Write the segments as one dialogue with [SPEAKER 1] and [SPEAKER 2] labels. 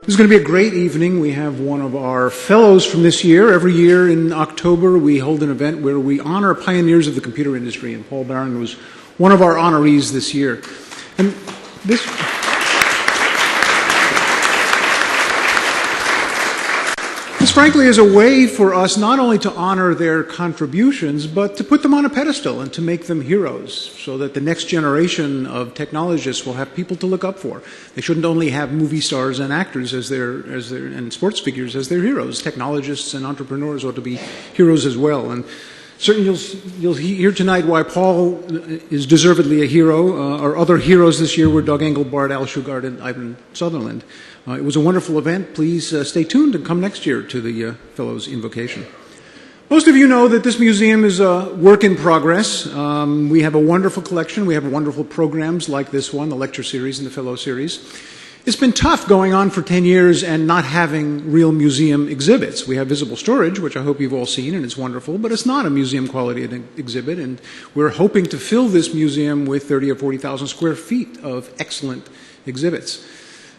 [SPEAKER 1] This is going to be a great evening. We have one of our fellows from this year. Every year in October, we hold an event where we honor pioneers of the computer industry, and Paul Baran was one of our honorees this year. And this frankly is a way for us not only to honor their contributions, but to put them on a pedestal and to make them heroes so that the next generation of technologists will have people to look up for. They shouldn't only have movie stars and actors and sports figures as their heroes. Technologists and entrepreneurs ought to be heroes as well. And certainly you'll hear tonight why Paul is deservedly a hero. Our other heroes this year were Doug Engelbart, Al Shugart, and Ivan Sutherland. It was a wonderful event. Please stay tuned and come next year to the Fellows Invocation. Most of you know that this museum is a work in progress. We have a wonderful collection. We have wonderful programs like this one, the lecture series and the Fellow series. It's been tough going on for 10 years and not having real museum exhibits. We have visible storage, which I hope you've all seen, and it's wonderful, but it's not a museum quality exhibit, and we're hoping to fill this museum with 30 or 40,000 square feet of excellent exhibits.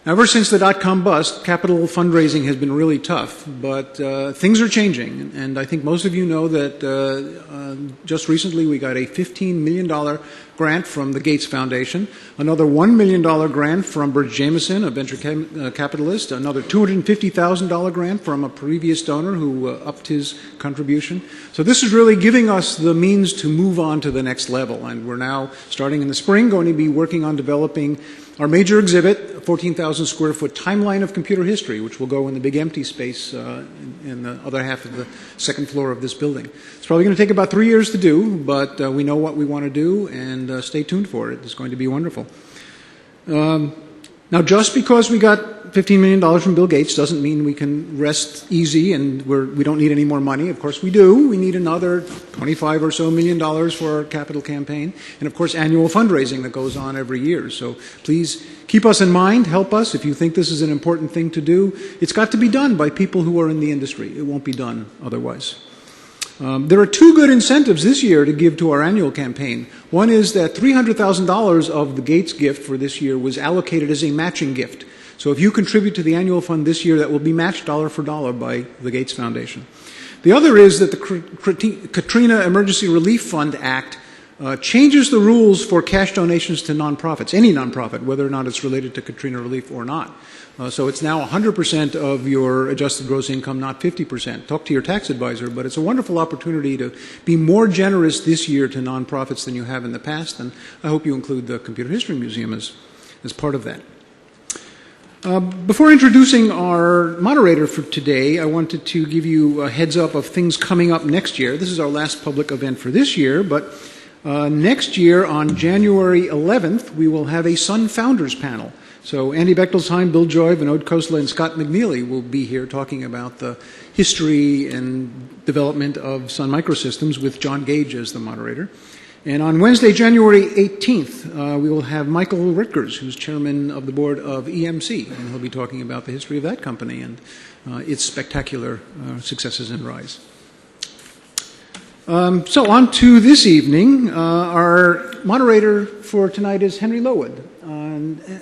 [SPEAKER 1] Ever since the dot-com bust, capital fundraising has been really tough, but things are changing, and I think most of you know that just recently we got a $15 million grant from the Gates Foundation, another $1 million grant from Bert Jameson, a venture capitalist, another $250,000 grant from a previous donor who upped his contribution. So this is really giving us the means to move on to the next level, and we're now, starting in the spring, going to be working on developing our major exhibit, a 14,000 square foot timeline of computer history, which will go in the big empty space in the other half of the second floor of this building. It's probably going to take about 3 years to do, but we know what we want to do, and stay tuned for it. It's going to be wonderful. Now, just because we got $15 million from Bill Gates doesn't mean we can rest easy and we don't need any more money. Of course we do. We need another $25 or so million for our capital campaign. And of course annual fundraising that goes on every year. So please keep us in mind, help us if you think this is an important thing to do. It's got to be done by people who are in the industry. It won't be done otherwise. There are two good incentives this year to give to our annual campaign. One is that $300,000 of the Gates gift for this year was allocated as a matching gift. So if you contribute to the annual fund this year, that will be matched dollar for dollar by the Gates Foundation. The other is that the Katrina Emergency Relief Fund Act changes the rules for cash donations to nonprofits, any nonprofit, whether or not it's related to Katrina relief or not. So it's now 100% of your adjusted gross income, not 50%. Talk to your tax advisor, but it's a wonderful opportunity to be more generous this year to nonprofits than you have in the past, and I hope you include the Computer History Museum as part of that. Before introducing our moderator for today, I wanted to give you a heads up of things coming up next year. This is our last public event for this year, but next year on January 11th, we will have a Sun Founders panel. So Andy Bechtelsheim, Bill Joy, Vinod Khosla, and Scott McNeely will be here talking about the history and development of Sun Microsystems with John Gage as the moderator. And on Wednesday, January 18th, we will have Michael Rutgers, who's chairman of the board of EMC, and he'll be talking about the history of that company and its spectacular successes and rise. So on to this evening. Our moderator for tonight is Henry Lowood.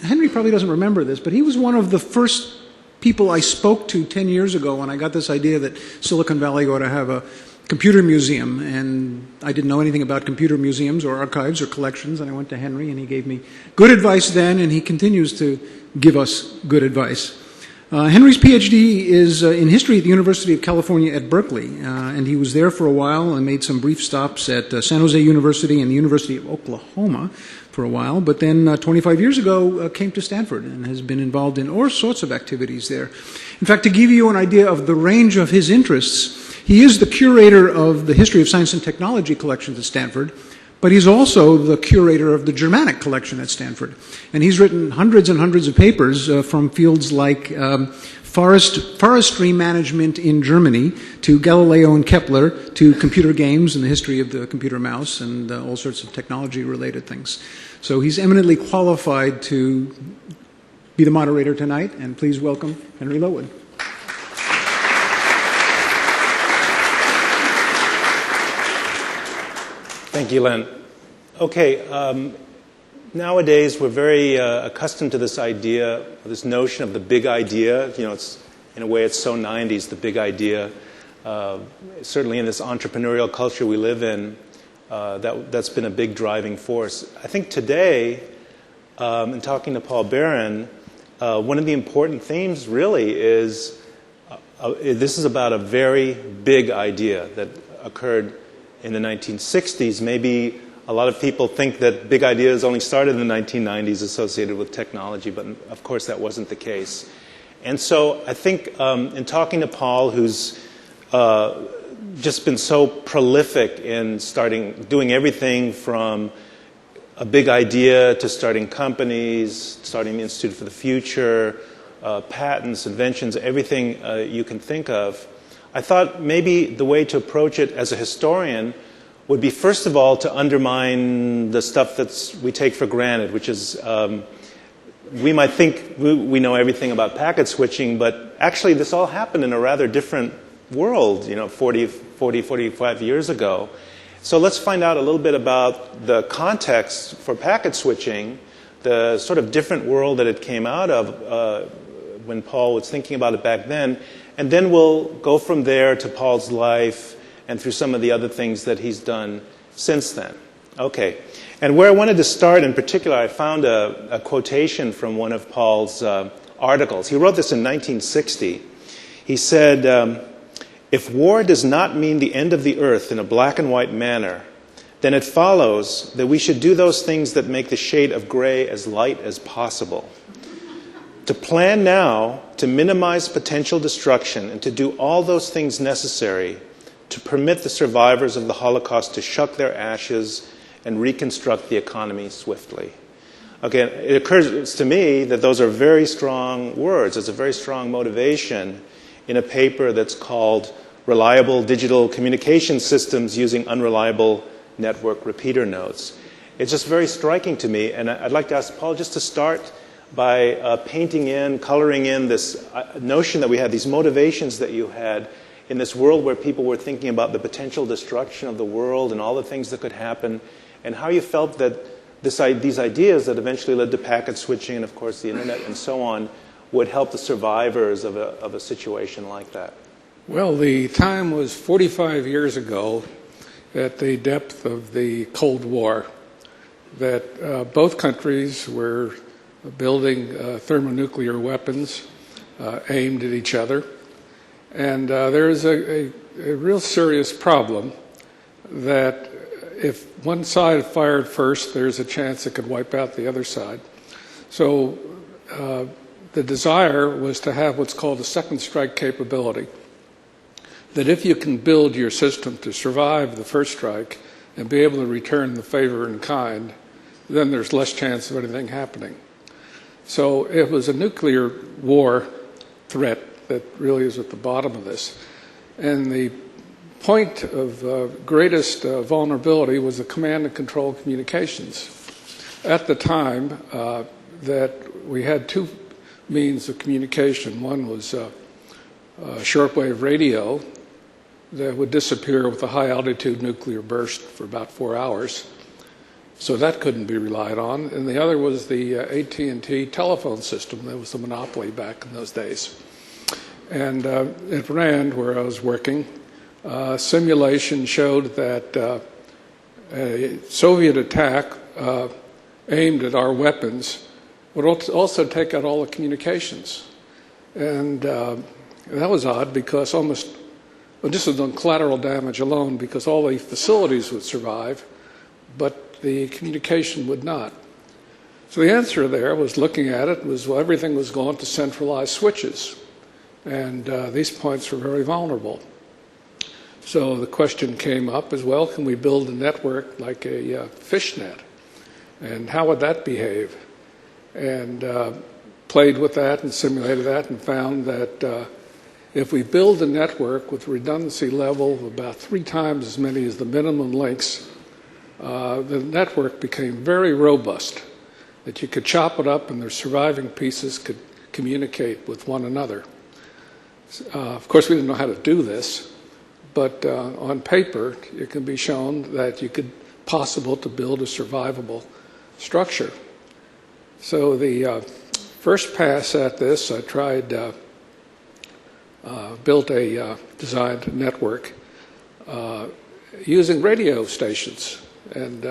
[SPEAKER 1] Henry probably doesn't remember this, but he was one of the first people I spoke to 10 years ago when I got this idea that Silicon Valley ought to have a computer museum, and I didn't know anything about computer museums or archives or collections, and I went to Henry, and he gave me good advice then, and he continues to give us good advice. Henry's PhD is in history at the University of California at Berkeley, and he was there for a while and made some brief stops at San Jose University and the University of Oklahoma for a while, but then 25 years ago came to Stanford and has been involved in all sorts of activities there. In fact, to give you an idea of the range of his interests, he is the curator of the History of Science and Technology collections at Stanford, but he's also the curator of the Germanic collection at Stanford. And he's written hundreds and hundreds of papers from fields like forestry management in Germany to Galileo and Kepler to computer games and the history of the computer mouse and all sorts of technology-related things. So he's eminently qualified to be the moderator tonight, and please welcome Henry Lowood.
[SPEAKER 2] Thank you, Len. Okay, nowadays we're very accustomed to this idea, this notion of the big idea. You know, it's, in a way it's so 90s, the big idea. Certainly in this entrepreneurial culture we live in, that's been a big driving force. I think today, in talking to Paul Baran, one of the important themes really is this is about a very big idea that occurred in the 1960s. Maybe a lot of people think that big ideas only started in the 1990s associated with technology, but of course that wasn't the case. And so I think in talking to Paul, who's just been so prolific in doing everything from a big idea to starting companies, starting the Institute for the Future, patents, inventions, everything you can think of. I thought maybe the way to approach it as a historian would be, first of all, to undermine the stuff that we take for granted, which is we might think we know everything about packet switching, but actually this all happened in a rather different world, 45 years ago. So let's find out a little bit about the context for packet switching, the sort of different world that it came out of when Paul was thinking about it back then, and then we'll go from there to Paul's life and through some of the other things that he's done since then. Okay, and where I wanted to start in particular, I found a quotation from one of Paul's articles. He wrote this in 1960. He said, if war does not mean the end of the earth in a black and white manner, then it follows that we should do those things that make the shade of gray as light as possible. To plan now to minimize potential destruction and to do all those things necessary to permit the survivors of the Holocaust to shuck their ashes and reconstruct the economy swiftly. Again, it occurs to me that those are very strong words. It's a very strong motivation in a paper that's called Reliable Digital Communication Systems Using Unreliable Network Repeater Nodes. It's just very striking to me, and I'd like to ask Paul just to start by coloring in this notion that we had, these motivations that you had in this world where people were thinking about the potential destruction of the world and all the things that could happen, and how you felt that these ideas that eventually led to packet switching and, of course, the internet and so on would help the survivors of a situation like that.
[SPEAKER 3] Well, the time was 45 years ago at the depth of the Cold War that both countries were building thermonuclear weapons aimed at each other. And there is a real serious problem that if one side fired first, there's a chance it could wipe out the other side. So the desire was to have what's called a second strike capability, that if you can build your system to survive the first strike and be able to return the favor in kind, then there's less chance of anything happening. So it was a nuclear war threat that really is at the bottom of this. And the point of greatest vulnerability was the command and control communications. At the time that we had two means of communication. One was shortwave radio that would disappear with a high altitude nuclear burst for about 4 hours. So that couldn't be relied on. And the other was the AT&T telephone system. That was the monopoly back in those days. And at RAND, where I was working, simulation showed that a Soviet attack aimed at our weapons would also take out all the communications. And that was odd because this was on collateral damage alone, because all the facilities would survive, but the communication would not. So the answer there was, looking at it, was, well, everything was going to centralized switches. And these points were very vulnerable. So the question came up as well, can we build a network like a fishnet? And how would that behave? And played with that and simulated that and found that if we build a network with redundancy level of about 3 times as many as the minimum links, the network became very robust, that you could chop it up and the surviving pieces could communicate with one another. Of course, we didn't know how to do this, but on paper, it can be shown that possible to build a survivable structure. So the first pass at this, I designed a network using radio stations, and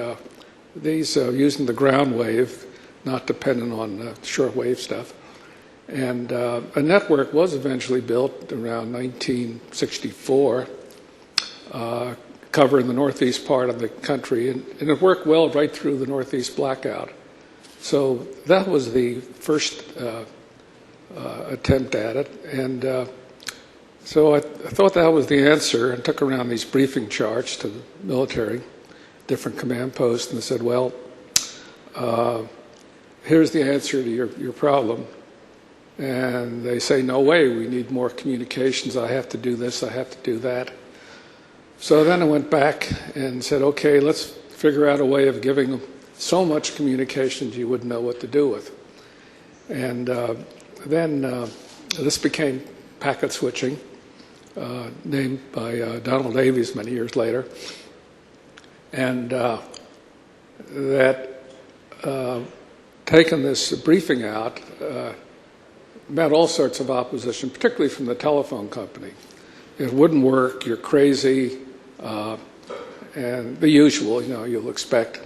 [SPEAKER 3] these using the ground wave, not dependent on shortwave stuff. And a network was eventually built around 1964, covering the northeast part of the country, and it worked well right through the Northeast blackout. So that was the first attempt at it, and so I thought that was the answer, and took around these briefing charts to the military, different command posts, and said, well, here's the answer to your problem. And they say, no way, we need more communications, I have to do this, I have to do that. So then I went back and said, okay, let's figure out a way of giving them so much communications you wouldn't know what to do with. And then this became packet switching, named by Donald Davies many years later. And taken this briefing out, met all sorts of opposition, particularly from the telephone company. It wouldn't work, you're crazy, and the usual, you'll expect.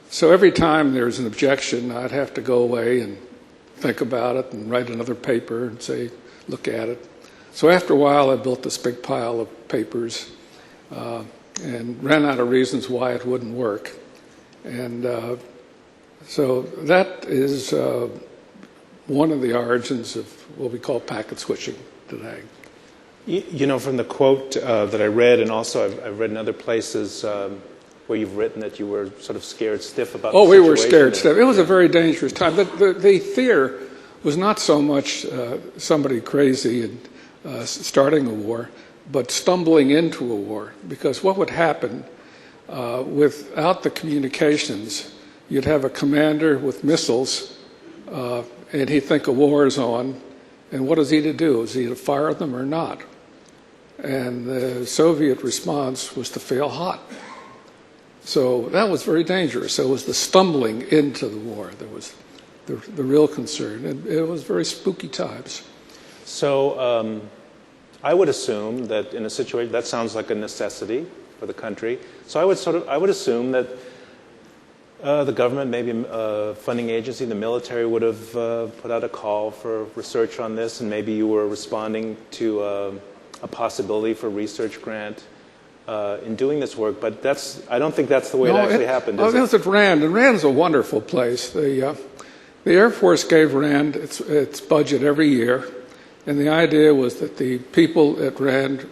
[SPEAKER 3] So every time there's an objection, I'd have to go away and think about it and write another paper and say, look at it. So after a while, I built this big pile of papers and ran out of reasons why it wouldn't work. And so that is one of the origins of what we call packet switching today.
[SPEAKER 2] From the quote that I read, and also I've read in other places where you've written that you were sort of scared stiff about the situation.
[SPEAKER 3] Oh, we were scared stiff. It was a very dangerous time. The fear was not so much somebody crazy and starting a war, but stumbling into a war. Because what would happen without the communications, you'd have a commander with missiles, and he'd think a war is on, and what is he to do? Is he to fire them or not? And the Soviet response was to fail hot. So that was very dangerous. So it was the stumbling into the war that was the real concern. And it was very spooky times.
[SPEAKER 2] So I would assume that in a situation, that sounds like a necessity for the country. So I would assume that the government, maybe a funding agency, the military would have put out a call for research on this, and maybe you were responding to a possibility for a research grant in doing this work. But I don't think that's the way it actually happened.
[SPEAKER 3] It was at RAND, and RAND's a wonderful place. The Air Force gave RAND its budget every year, and the idea was that the people at RAND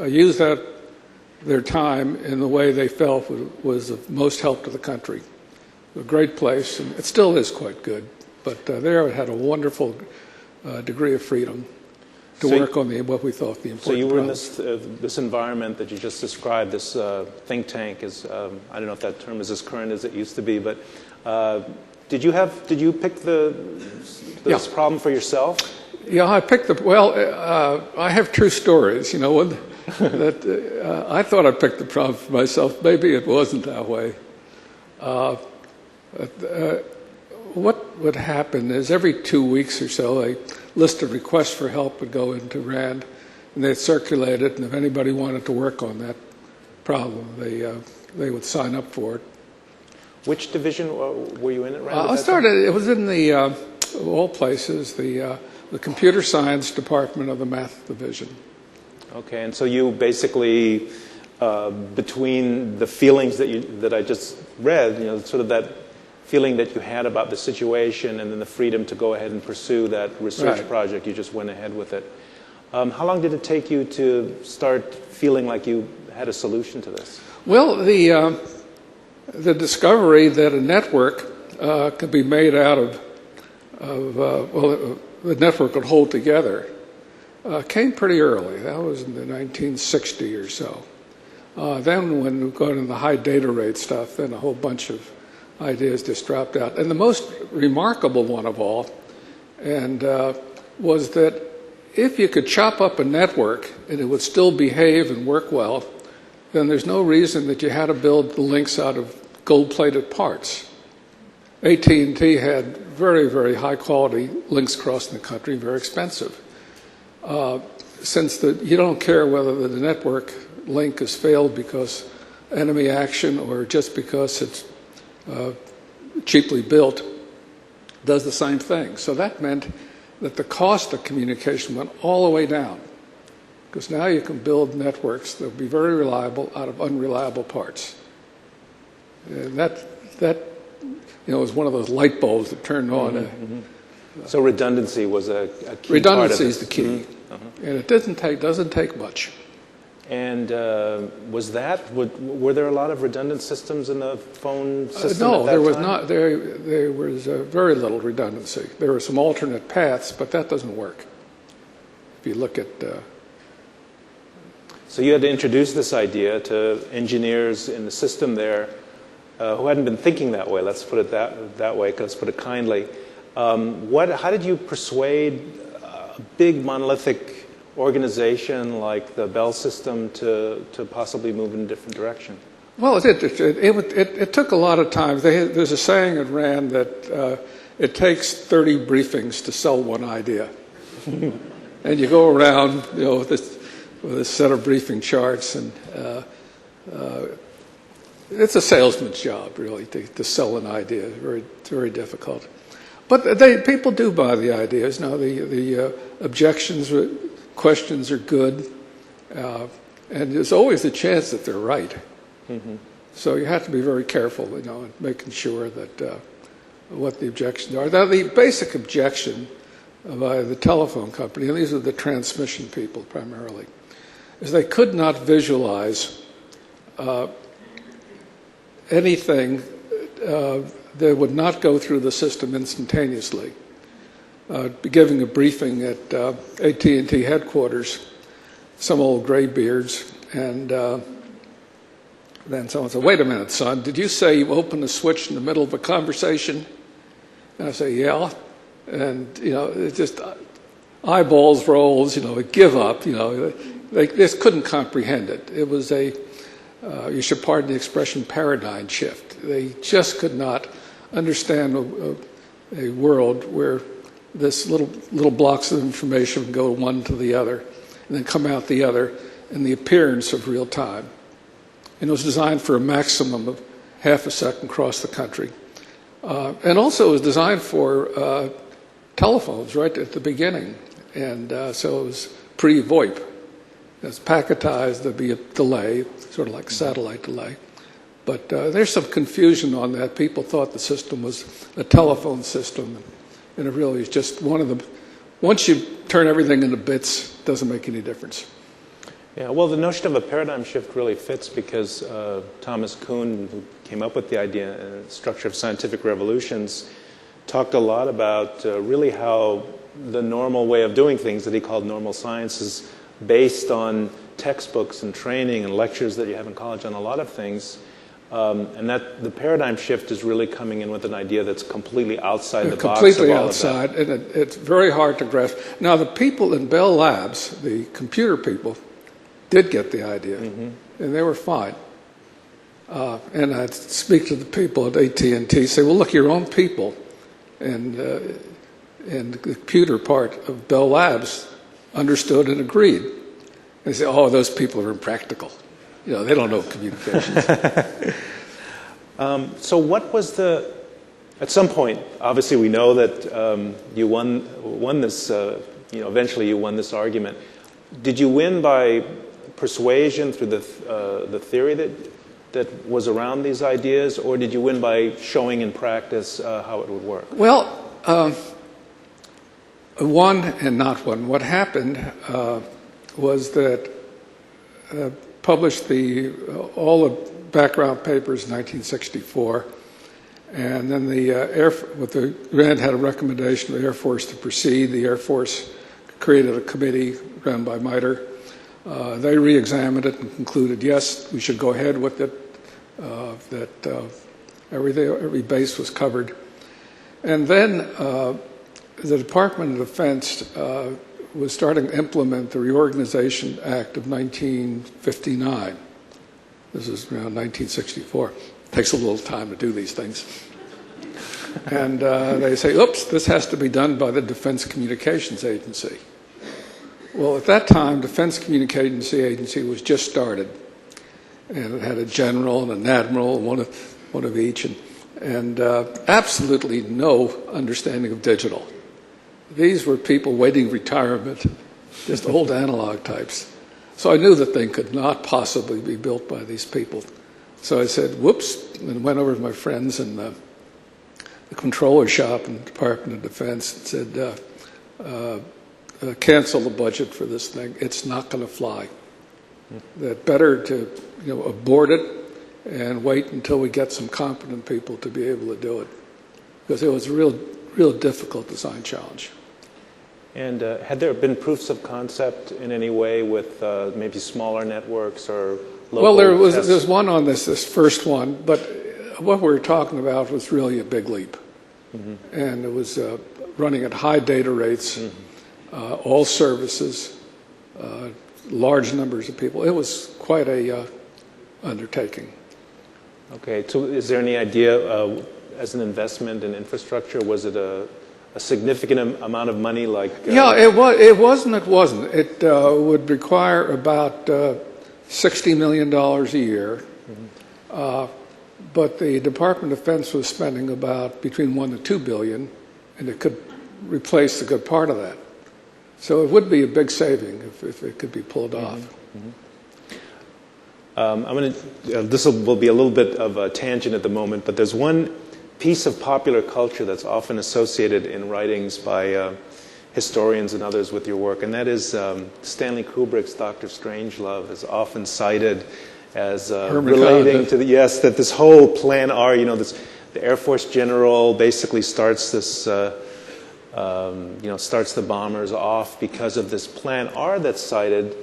[SPEAKER 3] used their time in the way they felt was of most help to the country. A great place, and it still is quite good. But there it had a wonderful degree of freedom to work on what we thought the important.
[SPEAKER 2] So you were
[SPEAKER 3] problems.
[SPEAKER 2] in this environment that you just described. This think tank is I don't know if that term is as current as it used to be, but did you pick this problem for yourself?
[SPEAKER 3] Yeah, I picked I have true stories. That I thought I picked the problem for myself. Maybe it wasn't that way. What would happen is every 2 weeks or so, a list of requests for help would go into RAND, and they'd circulate it, and if anybody wanted to work on that problem, they would sign up for it.
[SPEAKER 2] Which division were you in at RAND?
[SPEAKER 3] It was in of all places, the computer science department of the math division.
[SPEAKER 2] Okay, and so you basically, between the feelings that I just read, sort of that feeling that you had about the situation and then the freedom to go ahead and pursue that research project, you just went ahead with it. How long did it take you to start feeling like you had a solution to this?
[SPEAKER 3] Well, the discovery that a network could be made out of the network could hold together came pretty early. That was in the 1960 or so. Then when we got into the high data rate stuff, then a whole bunch of ideas just dropped out. And the most remarkable one of all was that if you could chop up a network and it would still behave and work well, then there's no reason that you had to build the links out of gold-plated parts. AT&T had very, very high-quality links crossing the country, very expensive. Since you don't care whether the network link has failed because enemy action or just because it's cheaply built, does the same thing. So that meant that the cost of communication went all the way down, because now you can build networks that will be very reliable out of unreliable parts. And that was one of those light bulbs that turned on.
[SPEAKER 2] So redundancy was a key
[SPEAKER 3] redundancy
[SPEAKER 2] part of
[SPEAKER 3] is the key, and it doesn't take much.
[SPEAKER 2] And were there a lot of redundant systems in the phone system
[SPEAKER 3] no,
[SPEAKER 2] at that
[SPEAKER 3] there was
[SPEAKER 2] time?
[SPEAKER 3] not. There was very little redundancy. There were some alternate paths, but that doesn't work. If you look at
[SPEAKER 2] So you had to introduce this idea to engineers in the system there who hadn't been thinking that way. Let's put it that way. Let's put it kindly. How did you persuade a big monolithic organization like the Bell system to possibly move in a different direction?
[SPEAKER 3] Well, it took a lot of time. There's a saying that ran that it takes 30 briefings to sell one idea. And you go around, with a set of briefing charts, and it's a salesman's job, really, to sell an idea. It's very difficult. But people do buy the ideas. Now, the questions are good, and there's always a chance that they're right. So you have to be very careful, in making sure that what the objections are. Now, the basic objection by the telephone company, and these are the transmission people primarily, is they could not visualize anything that would not go through the system instantaneously. Giving a briefing at AT&T headquarters, some old graybeards, and then someone said, "Wait a minute, son, did you say you opened a switch in the middle of a conversation?" And I say, "Yeah." And, it just eyeballs rolls, give up, they just couldn't comprehend it. It was you should pardon the expression, paradigm shift. They just could not understand a world where this little blocks of information would go one to the other and then come out the other in the appearance of real time. And it was designed for a maximum of half a second across the country. And also it was designed for telephones right at the beginning. And so it was pre-VoIP. It's packetized, there'd be a delay, sort of like satellite delay. But there's some confusion on that. People thought the system was a telephone system, and it really is just one of the. Once you turn everything into bits, it doesn't make any difference.
[SPEAKER 2] Yeah, well, the notion of a paradigm shift really fits because Thomas Kuhn, who came up with the idea and structure of scientific revolutions, talked a lot about really how the normal way of doing things that he called normal science is based on textbooks and training and lectures that you have in college on a lot of things. And that the paradigm shift is really coming in with an idea that's completely outside the box.
[SPEAKER 3] Completely outside, and it's very hard to grasp. Now, the people in Bell Labs, the computer people, did get the idea, and they were fine. And I'd speak to the people at AT&T, say, well, look, your own people and the computer part of Bell Labs understood and agreed. They say, oh, those people are impractical. They don't know communications.
[SPEAKER 2] So what was at some point, obviously we know that you won this, eventually you won this argument. Did you win by persuasion through the theory that was around these ideas, or did you win by showing in practice how it would work?
[SPEAKER 3] Well, one and not one. What happened was that published all the background papers in 1964, and then the Grant had a recommendation of the Air Force to proceed. The Air Force created a committee run by Miter. They re-examined it and concluded, yes, we should go ahead with it, that every base was covered. And then the Department of Defense was starting to implement the Reorganization Act of 1959. This is around 1964. It takes a little time to do these things. And they say, oops, this has to be done by the Defense Communications Agency. Well, at that time, Defense Communications Agency was just started. And it had a general and an admiral, one of each, and absolutely no understanding of digital. These were people waiting retirement, just old analog types. So I knew the thing could not possibly be built by these people. So I said, whoops, and went over to my friends in the controller shop in the Department of Defense and said, cancel the budget for this thing. It's not going to fly. That better to abort it and wait until we get some competent people to be able to do it. Because it was a real difficult design challenge.
[SPEAKER 2] And had there been proofs of concept in any way with maybe smaller networks or local
[SPEAKER 3] Well, there was
[SPEAKER 2] tests?
[SPEAKER 3] one on this first one, but what we were talking about was really a big leap. Mm-hmm. And it was running at high data rates, all services, large numbers of people. It was quite a undertaking.
[SPEAKER 2] Okay, so is there any idea as an investment in infrastructure, was it a significant amount of money like...
[SPEAKER 3] Yeah, it wasn't. It would require about $60 million a year, but the Department of Defense was spending about between $1 and $2 billion, and it could replace a good part of that. So it would be a big saving if it could be pulled off.
[SPEAKER 2] This will be a little bit of a tangent at the moment, but there's one piece of popular culture that's often associated in writings by historians and others with your work, and that is Stanley Kubrick's Dr. Strangelove is often cited as relating to that this whole Plan R, the Air Force general basically starts this, starts the bombers off because of this Plan R that's cited,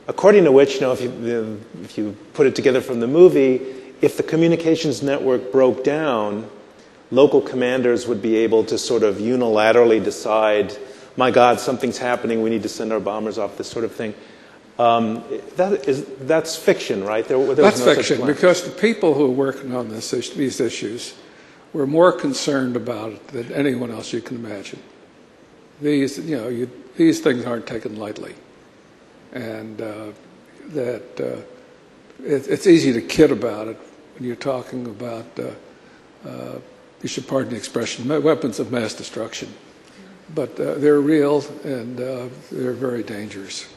[SPEAKER 2] according to which, if you put it together from the movie, if the communications network broke down, local commanders would be able to sort of unilaterally decide, my God, something's happening, we need to send our bombers off, this sort of thing. That's fiction, right?
[SPEAKER 3] That's fiction, because the people who are working on these issues were more concerned about it than anyone else you can imagine. These things aren't taken lightly. And it's easy to kid about it when you're talking about, you should pardon the expression, weapons of mass destruction. But they're real and they're very dangerous.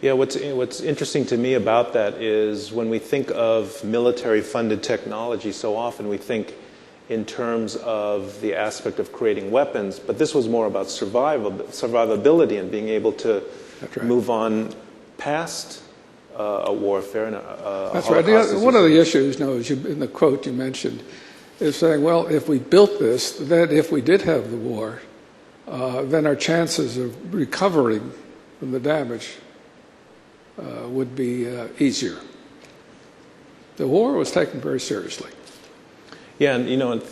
[SPEAKER 2] Yeah, what's interesting to me about that is when we think of military-funded technology, so often we think in terms of the aspect of creating weapons, but this was more about survivability and being able to move on past a warfare and a
[SPEAKER 3] That's right. One of the issues, in the quote you mentioned, is saying, well, if we built this, that if we did have the war, then our chances of recovering from the damage would be easier. The war was taken very seriously.
[SPEAKER 2] Yeah, and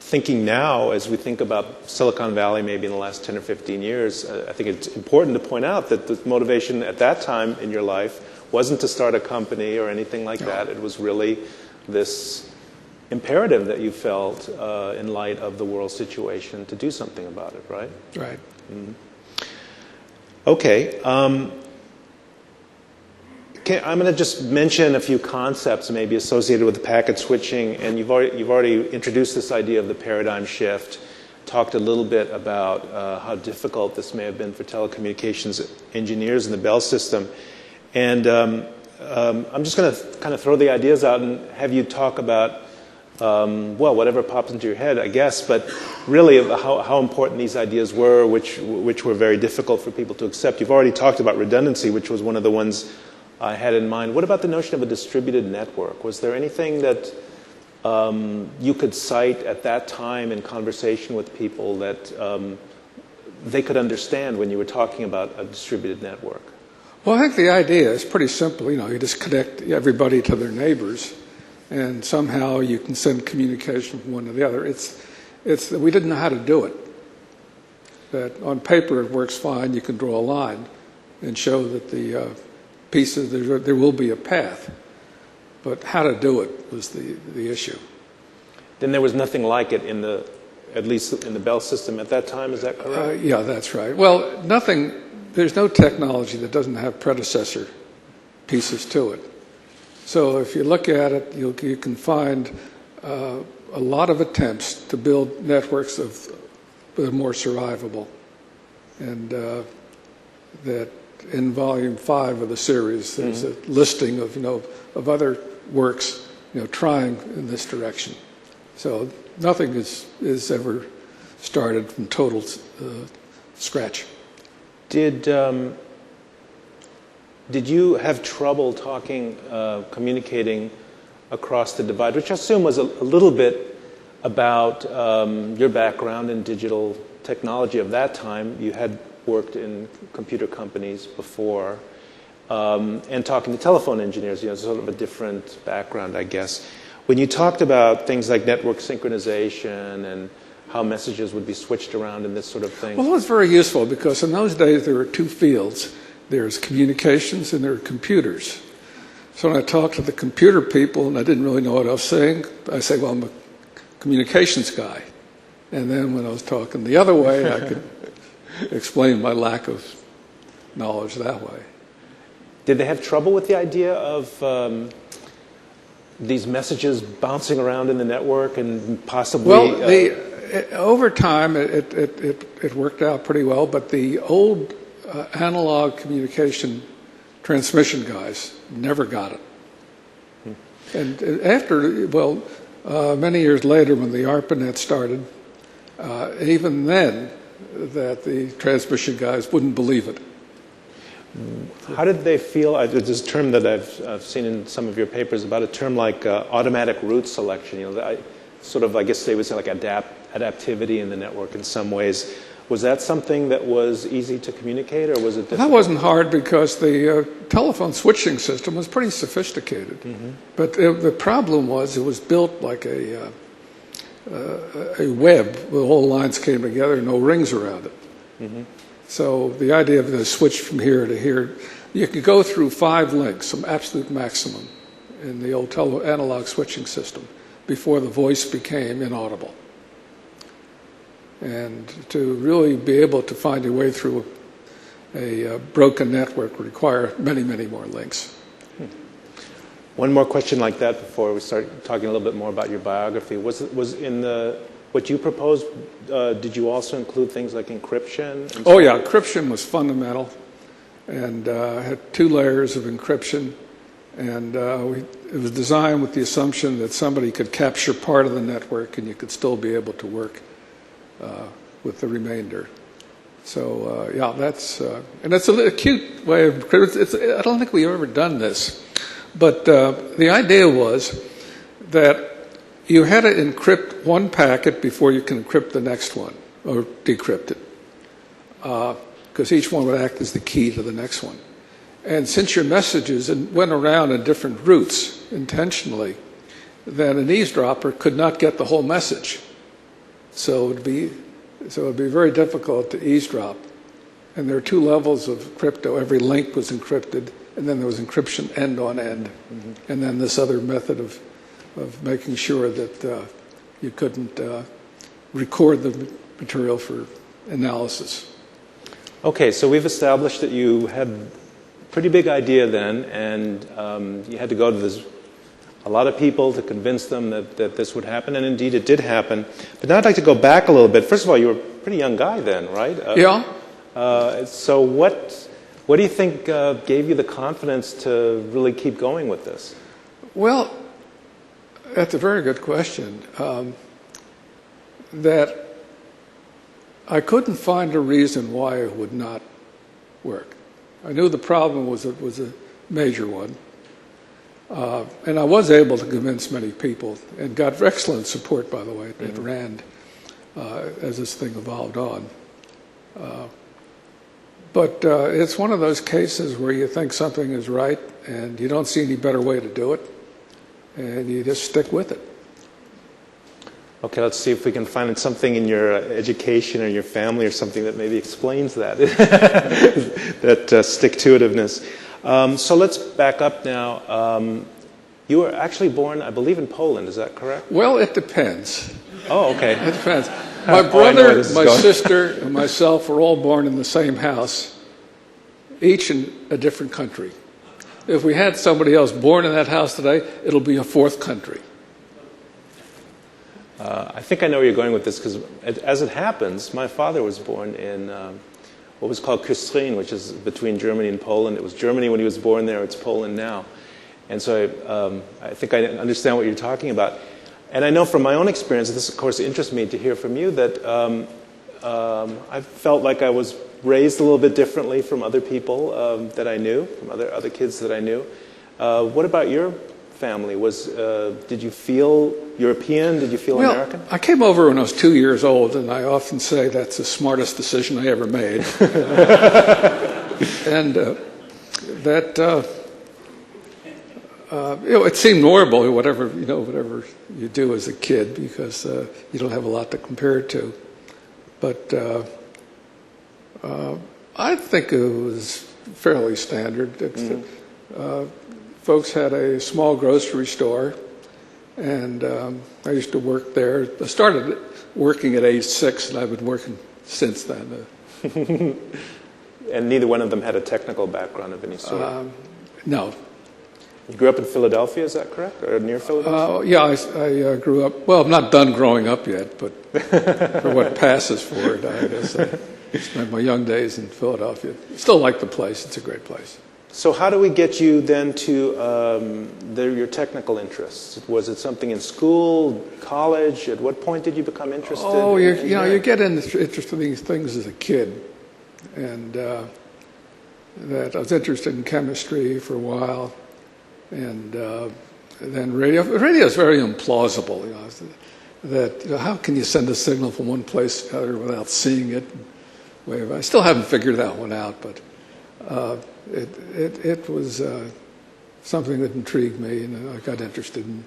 [SPEAKER 2] thinking now, as we think about Silicon Valley maybe in the last 10 or 15 years, I think it's important to point out that the motivation at that time in your life wasn't to start a company or anything like that. It was really this imperative that you felt in light of the world situation to do something about it, right?
[SPEAKER 3] Right.
[SPEAKER 2] Mm-hmm. Okay. I'm going to just mention a few concepts maybe associated with the packet switching, and you've already introduced this idea of the paradigm shift, talked a little bit about how difficult this may have been for telecommunications engineers in the Bell system. And I'm just going to kind of throw the ideas out and have you talk about, whatever pops into your head, I guess, but really how important these ideas were, which were very difficult for people to accept. You've already talked about redundancy, which was one of the ones I had in mind. What about the notion of a distributed network? Was there anything that you could cite at that time in conversation with people that they could understand when you were talking about a distributed network?
[SPEAKER 3] Well, I think the idea is pretty simple. You just connect everybody to their neighbors, and somehow you can send communication from one to the other. It's we didn't know how to do it. That on paper it works fine. You can draw a line and show that the pieces there will be a path, but how to do it was the issue.
[SPEAKER 2] Then there was nothing like it at least in the Bell system at that time, is that correct?
[SPEAKER 3] Yeah, that's right. Well, there's no technology that doesn't have predecessor pieces to it. So if you look at it, you can find a lot of attempts to build networks that are more survivable. And that in volume 5 of the series, there's a listing of other works, trying in this direction. So nothing is ever started from total scratch.
[SPEAKER 2] Did you have trouble communicating across the divide, which I assume was a little bit about your background in digital technology of that time? You had worked in computer companies before, and talking to telephone engineers, sort of a different background, I guess. When you talked about things like network synchronization and how messages would be switched around and this sort of thing.
[SPEAKER 3] Well, it was very useful because in those days there were two fields. There's communications and there are computers. So when I talked to the computer people and I didn't really know what I was saying, I say, well, I'm a communications guy. And then when I was talking the other way, I could explain my lack of knowledge that way.
[SPEAKER 2] Did they have trouble with the idea of these messages bouncing around in the network and possibly...
[SPEAKER 3] Well, over time it worked out pretty well, but the old analog communication transmission guys never got it. And after, many years later when the ARPANET started, even then that the transmission guys wouldn't believe it.
[SPEAKER 2] How did they feel? There's a term that I've seen in some of your papers about a term like automatic route selection. I guess they would say like adaptivity in the network in some ways. Was that something that was easy to communicate, or was it difficult?
[SPEAKER 3] That wasn't hard because the telephone switching system was pretty sophisticated. Mm-hmm. But the problem was it was built like a web. The whole lines came together, no rings around it. Mm-hmm. So the idea of the switch from here to here, you could go through 5 links, some absolute maximum, in the old analog switching system before the voice became inaudible. And to really be able to find your way through a broken network would require many, many more links.
[SPEAKER 2] One more question like that before we start talking a little bit more about your biography. Was in what you proposed, did you also include things like encryption?
[SPEAKER 3] Oh yeah, encryption was fundamental, and had 2 layers of encryption, and it was designed with the assumption that somebody could capture part of the network and you could still be able to work with the remainder. So that's and it's a cute way of encryption. I don't think we've ever done this, but the idea was that you had to encrypt one packet before you can encrypt the next one, or decrypt it, because each one would act as the key to the next one. And since your messages went around in different routes intentionally, then an eavesdropper could not get the whole message. So it would be very difficult to eavesdrop. And there are 2 levels of crypto. Every link was encrypted, and then there was encryption end on end, and then this other method of making sure that you couldn't record the material for analysis. Okay,
[SPEAKER 2] so we've established that you had a pretty big idea then, and you had to go to a lot of people to convince them that this would happen, and indeed it did happen. But now I'd like to go back a little bit. First of all, you were a pretty young guy then, right?
[SPEAKER 3] Yeah.
[SPEAKER 2] So what do you think gave you the confidence to really keep going with this?
[SPEAKER 3] Well, that's a very good question. That I couldn't find a reason why it would not work. I knew the problem was a major one. And I was able to convince many people, and got excellent support, by the way, at RAND as this thing evolved on. But it's one of those cases where you think something is right, and you don't see any better way to do it, and you just stick with it.
[SPEAKER 2] Okay, let's see if we can find something in your education or your family or something that maybe explains that, that stick-to-itiveness. So let's back up now. You were actually born, I believe, in Poland. Is that correct?
[SPEAKER 3] Well, it depends.
[SPEAKER 2] Oh, okay.
[SPEAKER 3] It depends. My
[SPEAKER 2] I know
[SPEAKER 3] brother,
[SPEAKER 2] where this is
[SPEAKER 3] my
[SPEAKER 2] going.
[SPEAKER 3] sister, and myself were all born in the same house, each in a different country. If we had somebody else born in that house today, it'll be a fourth country.
[SPEAKER 2] I think I know where you're going with this, because as it happens, my father was born in what was called Küstrin, which is between Germany and Poland. It was Germany when he was born there. It's Poland now. And so I think I understand what you're talking about. And I know from my own experience, this of course interests me to hear from you, that I felt like I was raised a little bit differently from other people that I knew, from other kids that I knew. What about your family? Did you feel European? Did you feel American?
[SPEAKER 3] I came over when I was 2 years old, and I often say that's the smartest decision I ever made. And it seemed normal, whatever you do as a kid, because you don't have a lot to compare it to. But I think it was fairly standard. Folks had a small grocery store, and I used to work there. I started working at age 6, and I've been working since then.
[SPEAKER 2] And neither one of them had a technical background of any sort?
[SPEAKER 3] No.
[SPEAKER 2] You grew up in Philadelphia, is that correct? Or near Philadelphia?
[SPEAKER 3] Yeah, I grew up, well, I'm not done growing up yet, but for what passes for it, I guess I spent my young days in Philadelphia. Still like the place. It's a great place.
[SPEAKER 2] So how do we get you then to your technical interests? Was it something in school, college? At what point did you become interested?
[SPEAKER 3] Oh, you get interested in these things as a kid. And that I was interested in chemistry for a while. And then radio. Radio is very implausible. How can you send a signal from one place to the other without seeing it? I still haven't figured that one out, but it was something that intrigued me, and I got interested in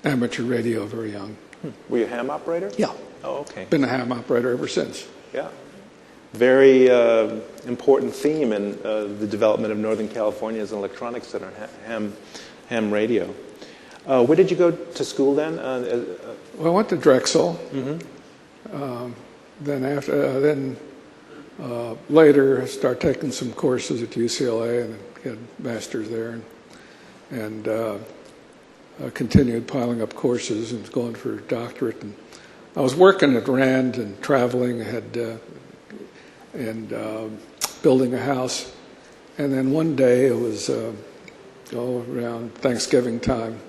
[SPEAKER 3] amateur radio very young.
[SPEAKER 2] Were you a ham operator?
[SPEAKER 3] Yeah.
[SPEAKER 2] Oh, okay.
[SPEAKER 3] Been a ham operator ever since.
[SPEAKER 2] Yeah. Very important theme in the development of Northern California as an electronics center, ham radio. Where did you go to school then?
[SPEAKER 3] Well, I went to Drexel. Mm-hmm. Then later I started taking some courses at UCLA and got a master's there, and continued piling up courses and going for a doctorate. And I was working at Rand and traveling. I had and building a house. And then one day, it was around Thanksgiving time,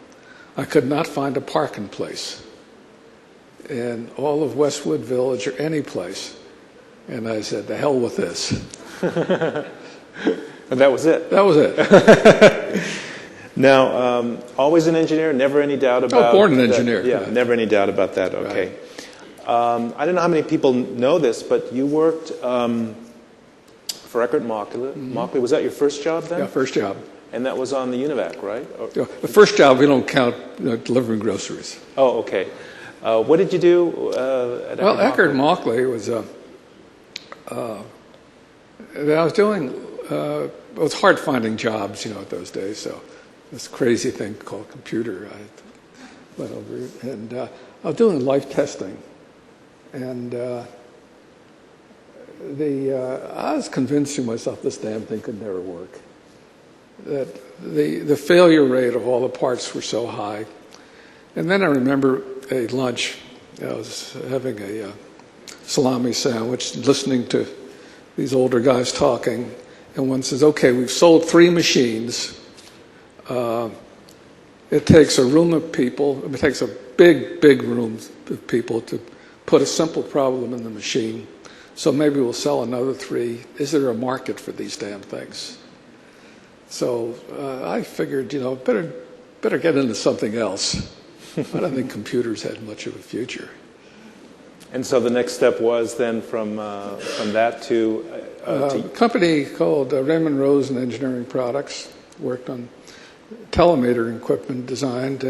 [SPEAKER 3] I could not find a parking place in all of Westwood Village or any place. And I said, the hell with this.
[SPEAKER 2] And that was it?
[SPEAKER 3] That was it.
[SPEAKER 2] Now, always an engineer, never any doubt about...
[SPEAKER 3] Oh, born an engineer.
[SPEAKER 2] Yeah, never any doubt about that, okay. Right. I don't know how many people know this, but you worked for Eckert Mauchly. Mm-hmm. Was that your first job then?
[SPEAKER 3] Yeah, first job.
[SPEAKER 2] And that was on the UNIVAC, right?
[SPEAKER 3] The first job, we don't count delivering groceries.
[SPEAKER 2] Oh, okay. What did you do at Eckert Mauchly?
[SPEAKER 3] Well, Eckert Mauchly was... I was doing... it was hard finding jobs, at those days, so this crazy thing called computer, I went over it, and I was doing life testing. And I was convincing myself this damn thing could never work. That the failure rate of all the parts were so high. And then I remember a lunch. I was having a salami sandwich, listening to these older guys talking. And one says, okay, we've sold 3 machines. It takes a room of people. It takes a big, big room of people to put a simple problem in the machine. So maybe we'll sell another 3. Is there a market for these damn things? So I figured, better get into something else. I don't think computers had much of a future.
[SPEAKER 2] And so the next step was then from that to...
[SPEAKER 3] A company called Raymond Rosen Engineering Products, worked on telemeter equipment designed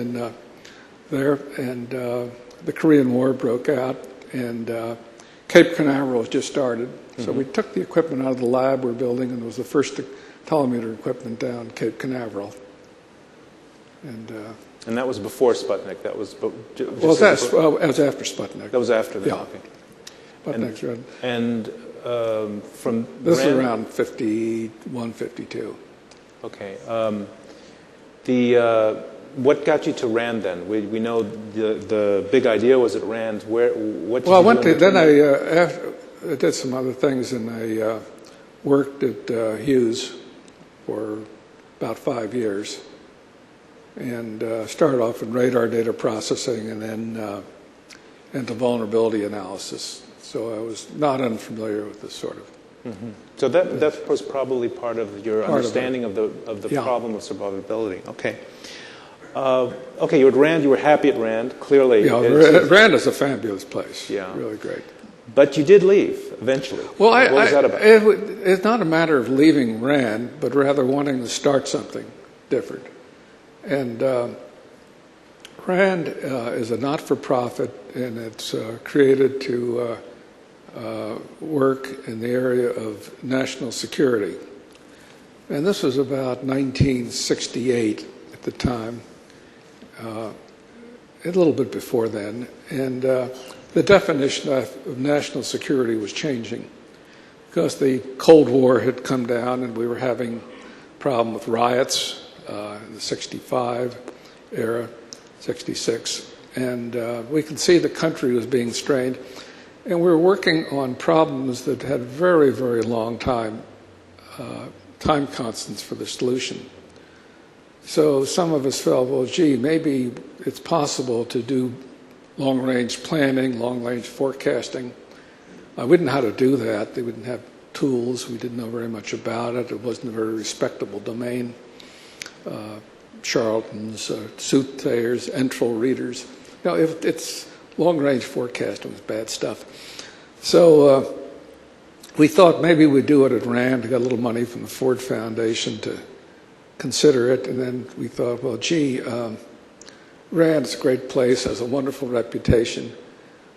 [SPEAKER 3] there, and the Korean War broke out, and Cape Canaveral just started. Mm-hmm. So we took the equipment out of the lab we're building, and it was the first telemeter equipment down Cape Canaveral.
[SPEAKER 2] And that was before Sputnik. That was
[SPEAKER 3] that was after Sputnik.
[SPEAKER 2] That was after that.
[SPEAKER 3] Yeah.
[SPEAKER 2] Okay.
[SPEAKER 3] Sputnik's
[SPEAKER 2] from
[SPEAKER 3] this
[SPEAKER 2] Rand,
[SPEAKER 3] is around 51, 52.
[SPEAKER 2] Okay. What got you to Rand then? We know the big idea was at Rand. What?
[SPEAKER 3] Well, I went to then I did some other things, and I worked at Hughes for about 5 years, and started off in radar data processing, and then into vulnerability analysis. So I was not unfamiliar with this sort of.
[SPEAKER 2] Mm-hmm. So that was probably part of your understanding of the
[SPEAKER 3] Yeah.
[SPEAKER 2] problem of survivability. Okay. Okay, you were at Rand. You were happy at Rand. Clearly,
[SPEAKER 3] Yeah, Rand is a fabulous place.
[SPEAKER 2] Yeah,
[SPEAKER 3] really great.
[SPEAKER 2] But you did leave eventually.
[SPEAKER 3] Well,
[SPEAKER 2] what was that about?
[SPEAKER 3] It's not a matter of leaving Rand, but rather wanting to start something different. And Rand is a not-for-profit, and it's created to work in the area of national security. And this was about 1968 at the time, a little bit before then. And the definition of national security was changing because the Cold War had come down and we were having a problem with riots in the 65 era, 66. And we could see the country was being strained. And we were working on problems that had very, very long time constants for the solution. So some of us felt, well, gee, maybe it's possible to do long-range planning, long-range forecasting. We didn't know how to do that. They didn't have tools. We didn't know very much about it. It wasn't a very respectable domain. Charlatans, soothsayers, entrol readers. You know, it's long-range forecasting was bad stuff. So we thought maybe we'd do it at Rand. We got a little money from the Ford Foundation to consider it. And then we thought, well, gee, Rand's a great place, has a wonderful reputation.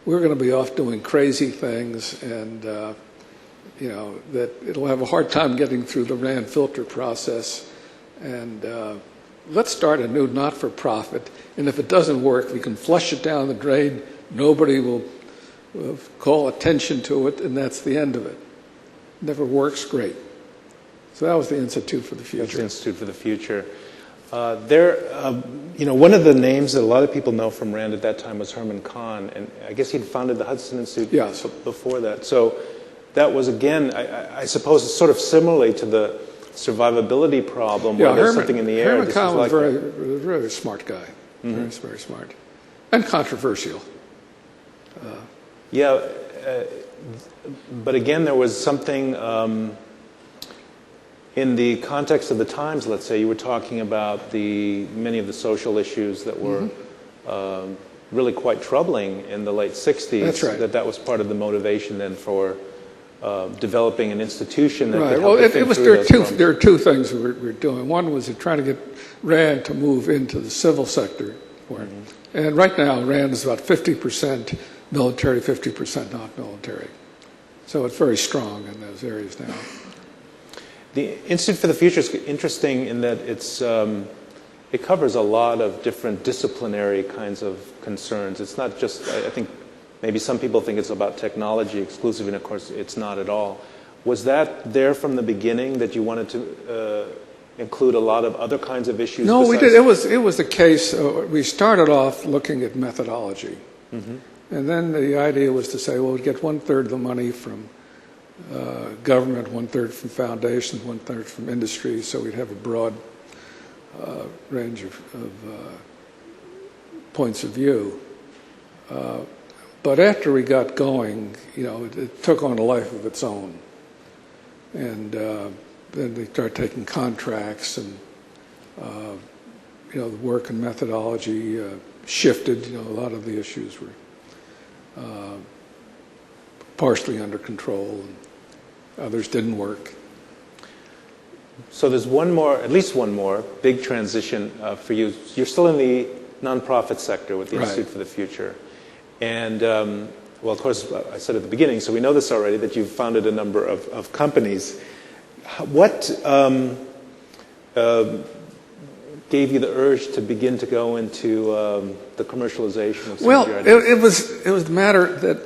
[SPEAKER 3] We're going to be off doing crazy things, and you know that it'll have a hard time getting through the Rand filter process. And let's start a new not-for-profit, and if it doesn't work, we can flush it down the drain. Nobody will call attention to it, and that's the end of it. Never works, great. So that was the Institute for the Future.
[SPEAKER 2] That's the Institute for the Future. You know, one of the names that a lot of people know from Rand at that time was Herman Kahn, and I guess he'd founded the Hudson Institute before that. So that was, again, I suppose, sort of similarly to the survivability problem where there's something in the air.
[SPEAKER 3] Herman Kahn was a very smart guy, very smart, and controversial.
[SPEAKER 2] But again, there was something in the context of the times. Let's say you were talking about many of the social issues that were really quite troubling in the late 60s.
[SPEAKER 3] That's right.
[SPEAKER 2] That was part of the motivation then for developing an institution that could
[SPEAKER 3] Well,
[SPEAKER 2] help
[SPEAKER 3] there are two things we're doing. One was trying to get Rand to move into the civil sector. And right now, Rand is about 50% military, 50% not military. So it's very strong in those areas now.
[SPEAKER 2] The Institute for the Future is interesting in that it covers a lot of different disciplinary kinds of concerns. It's not just, I think, maybe some people think it's about technology exclusively, and of course it's not at all. Was that there from the beginning, that you wanted to include a lot of other kinds of issues?
[SPEAKER 3] No, we did. It was the case. We started off looking at methodology. And then the idea was to say, well, we'd get 1/3 of the money from government, 1/3 from foundations, 1/3 from industry, so we'd have a broad range of points of view. But after we got going, you know, it took on a life of its own. And then they started taking contracts, and you know, the work and methodology shifted. You know, a lot of the issues were partially under control, and others didn't work.
[SPEAKER 2] So there's at least one more big transition for you. You're still in the nonprofit sector with the Institute for the Future. And, well, of course, I said at the beginning, so we know this already, that you've founded a number of companies. Can gave you the urge to begin to go into the commercialization of some
[SPEAKER 3] Well,
[SPEAKER 2] of your ideas?
[SPEAKER 3] it was the matter that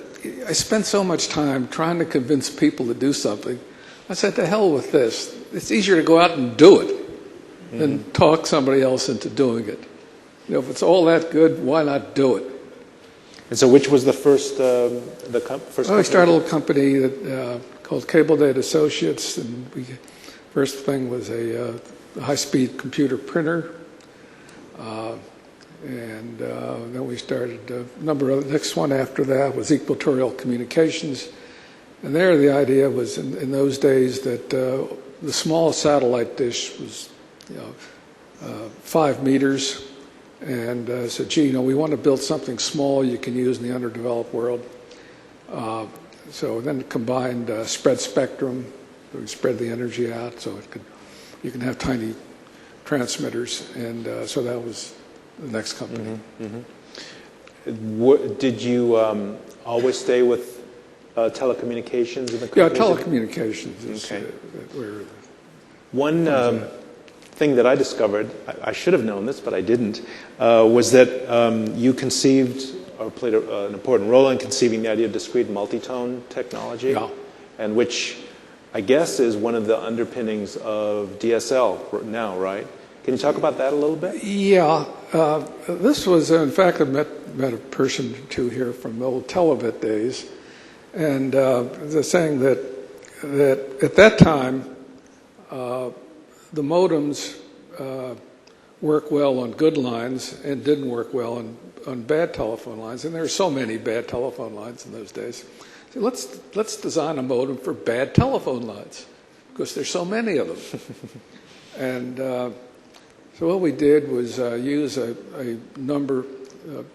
[SPEAKER 3] I spent so much time trying to convince people to do something. I said, to hell with this. It's easier to go out and do it than talk somebody else into doing it. You know, if it's all that good, why not do it?
[SPEAKER 2] And so, which was the first? First.
[SPEAKER 3] Well, we started a little company that, called Cable Data Associates, and first thing was a high-speed computer printer, and then we started a number of. The next one after that was equatorial communications, and there the idea was in those days that the small satellite dish was, 5 meters. And said, gee, we want to build something small you can use in the underdeveloped world. So then combined spread spectrum, so we spread the energy out so you can have tiny transmitters, and so that was the next company.
[SPEAKER 2] Did you always stay with telecommunications in the company?
[SPEAKER 3] Yeah, telecommunications is
[SPEAKER 2] Okay.
[SPEAKER 3] where.
[SPEAKER 2] One thing that I discovered, I should have known this, but I didn't, was that you conceived or played an important role in conceiving the idea of discrete multitone technology, and which I guess is one of the underpinnings of DSL now, right? Can you talk about that a little bit?
[SPEAKER 3] Yeah, this was, in fact, I met a person or two here from the old Televit days, and they're saying that at that time, the modems work well on good lines and didn't work well on bad telephone lines, and there were so many bad telephone lines in those days. So let's design a modem for bad telephone lines, because there's so many of them. And so what we did was use a number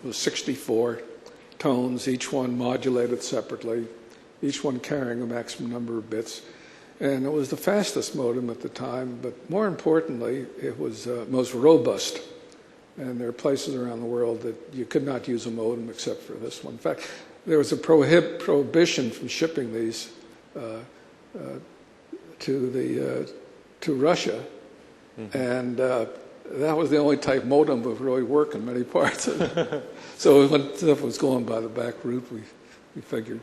[SPEAKER 3] of 64 tones, each one modulated separately, each one carrying a maximum number of bits. And it was the fastest modem at the time, but more importantly, it was most robust. And there are places around the world that you could not use a modem except for this one. In fact, there was a prohibition from shipping these to Russia, and that was the only type modem that would really work in many parts. So when stuff was going by the back route, we figured,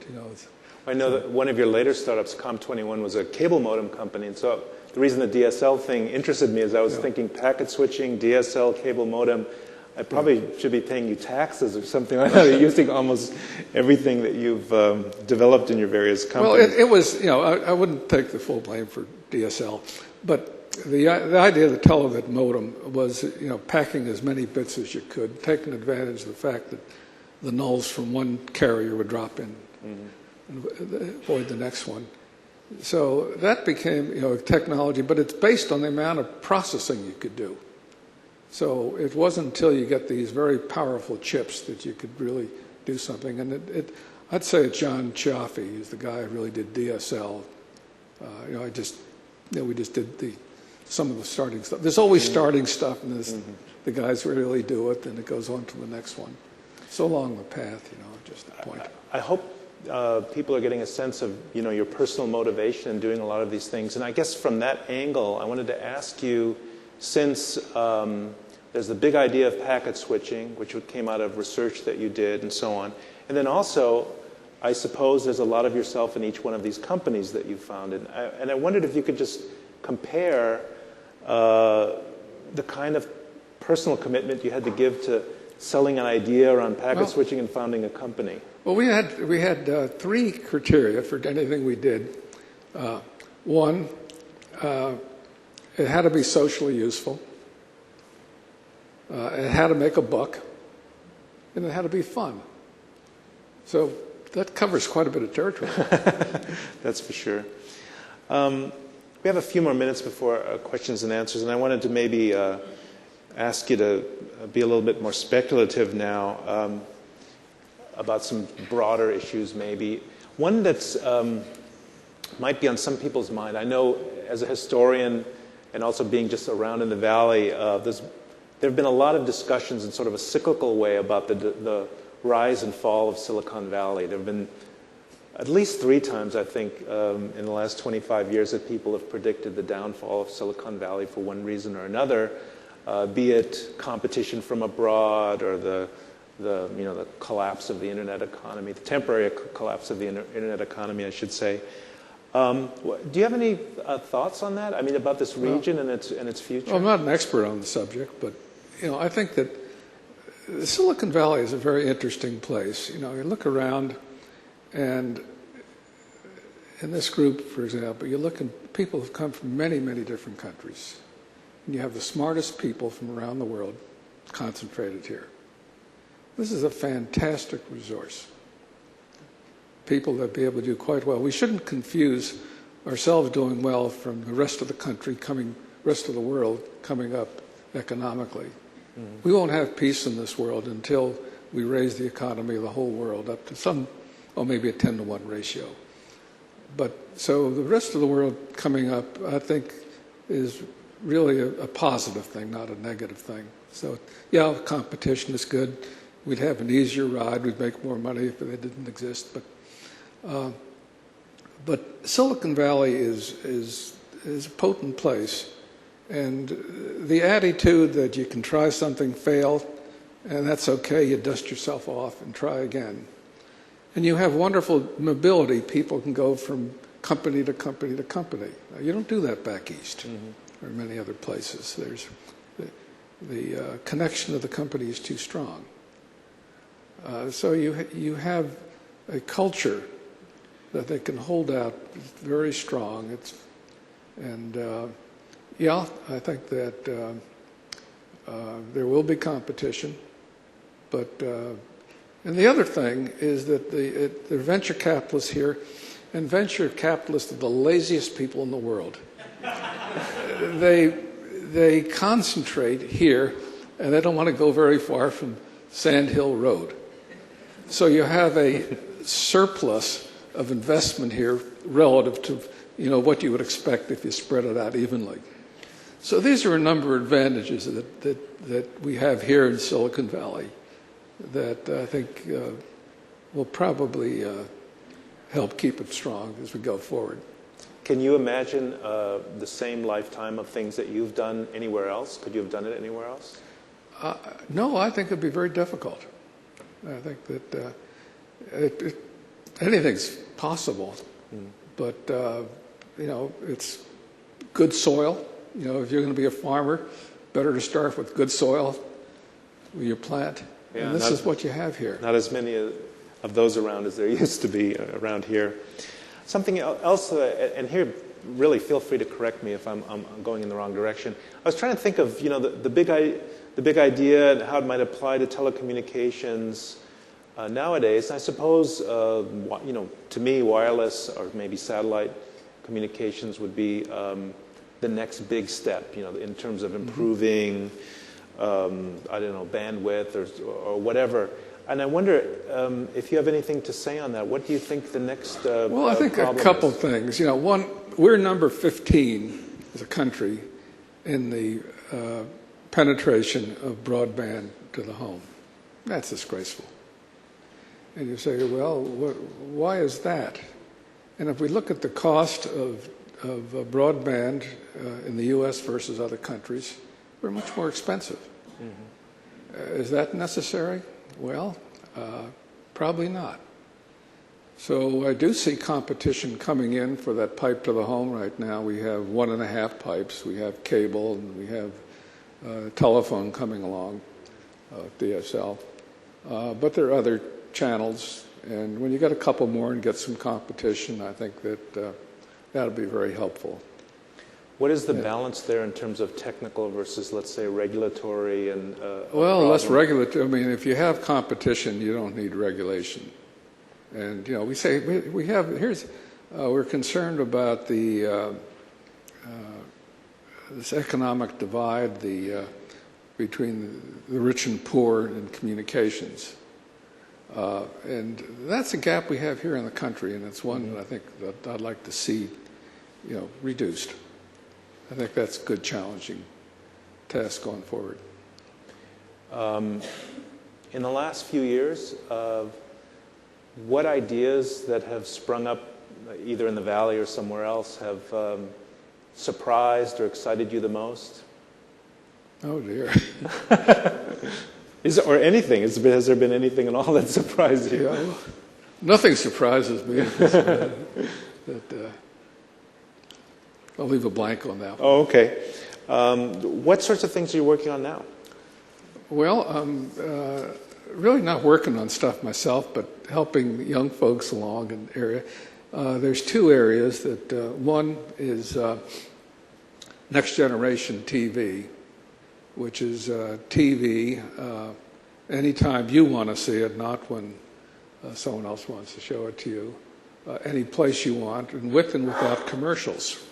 [SPEAKER 2] I know that one of your later startups, Com21, was a cable modem company, and so the reason the DSL thing interested me is I was thinking packet switching, DSL, cable modem. I probably should be paying you taxes or something like that. You're using almost everything that you've developed in your various companies.
[SPEAKER 3] Well, it was, I wouldn't take the full blame for DSL, but the idea of the Televit modem was, packing as many bits as you could, taking advantage of the fact that the nulls from one carrier would drop in. And avoid the next one. So that became, technology, but it's based on the amount of processing you could do. So it wasn't until you get these very powerful chips that you could really do something. And I'd say John Chaffee is the guy who really did DSL. We just did some of the starting stuff. There's always starting stuff, and the guys really do it, and it goes on to the next one. So along the path, just the point.
[SPEAKER 2] I hope people are getting a sense of your personal motivation in doing a lot of these things, and I guess from that angle, I wanted to ask you, since there's the big idea of packet switching, which came out of research that you did, and so on, and then also, I suppose there's a lot of yourself in each one of these companies that you founded, and I wondered if you could just compare the kind of personal commitment you had to give to selling an idea around packet switching and founding a company.
[SPEAKER 3] Well, we had 3 criteria for anything we did. One, it had to be socially useful. It had to make a buck, and it had to be fun. So that covers quite a bit of territory.
[SPEAKER 2] That's for sure. We have a few more minutes before questions and answers, and I wanted to maybe ask you to be a little bit more speculative now about some broader issues maybe. One that's might be on some people's mind. I know as a historian and also being just around in the Valley, there have been a lot of discussions in sort of a cyclical way about the rise and fall of Silicon Valley. There have been at least 3 times, I think, in the last 25 years that people have predicted the downfall of Silicon Valley for one reason or another. be it competition from abroad or the collapse of the internet economy, the temporary collapse of the internet economy, I should say. Do you have any thoughts on that? I mean, about this region and its future?
[SPEAKER 3] Well, I'm not an expert on the subject, but I think that Silicon Valley is a very interesting place. You look around, and in this group, for example, you look at people who've come from many, many different countries, and you have the smartest people from around the world concentrated here. This is a fantastic resource. People that be able to do quite well. We shouldn't confuse ourselves doing well from the rest of the country rest of the world coming up economically. Mm-hmm. We won't have peace in this world until we raise the economy of the whole world up to maybe a 10-to-1 ratio. But so the rest of the world coming up, I think, is really a positive thing, not a negative thing. So, yeah, competition is good. We'd have an easier ride. We'd make more money if it didn't exist. But Silicon Valley is a potent place, and the attitude that you can try something, fail, and that's okay. You dust yourself off and try again. And you have wonderful mobility. People can go from company to company to company. Now, you don't do that back east or many other places. There's the connection of the company is too strong. So you have a culture that they can hold out very strong. I think that there will be competition, but and the other thing is that the venture capitalists here, and venture capitalists are the laziest people in the world. They concentrate here, and they don't want to go very far from Sand Hill Road. So you have a surplus of investment here relative to what you would expect if you spread it out evenly. So these are a number of advantages that we have here in Silicon Valley that I think will probably help keep it strong as we go forward.
[SPEAKER 2] Can you imagine the same lifetime of things that you've done anywhere else? Could you have done it anywhere else?
[SPEAKER 3] No, I think it'd be very difficult. I think that anything's possible, but it's good soil. If you're going to be a farmer, better to start with good soil with your plant. Yeah, and this is what you have here.
[SPEAKER 2] Not as many of those around as there used to be around here. Something else, and here, really feel free to correct me if I'm going in the wrong direction. I was trying to think of the big idea and how it might apply to telecommunications nowadays. I suppose to me, wireless or maybe satellite communications would be the next big step. In terms of improving, bandwidth or whatever. And I wonder if you have anything to say on that. What do you think the next
[SPEAKER 3] Well, I think a couple things. One, we're number 15 as a country in the penetration of broadband to the home. That's disgraceful. And you say, well, why is that? And if we look at the cost of broadband in the U.S. versus other countries, we're much more expensive. Mm-hmm. Is that necessary? Well, probably not. So I do see competition coming in for that pipe to the home right now. We have 1.5 pipes. We have cable, and we have telephone coming along, DSL. But there are other channels, and when you get a couple more and get some competition, I think that that'll be very helpful.
[SPEAKER 2] What is the balance there in terms of technical versus, let's say, regulatory and
[SPEAKER 3] well, less regulatory. I mean, if you have competition, you don't need regulation. And we say we have we're concerned about the this economic divide between the rich and poor in communications. And that's a gap we have here in the country, and it's one that I think that I'd like to see, reduced. I think that's a good, challenging task going forward.
[SPEAKER 2] In the last few years, what ideas that have sprung up, either in the Valley or somewhere else, have surprised or excited you the most?
[SPEAKER 3] Oh, dear.
[SPEAKER 2] Or anything? Has there been anything at all that surprised you?
[SPEAKER 3] Yeah, nothing surprises me. I'll leave a blank on that one.
[SPEAKER 2] Oh, okay. What sorts of things are you working on now?
[SPEAKER 3] Well, I'm really not working on stuff myself, but helping young folks along in the area. There's two areas. One is next generation TV, which is TV anytime you want to see it, not when someone else wants to show it to you, any place you want, and with and without commercials.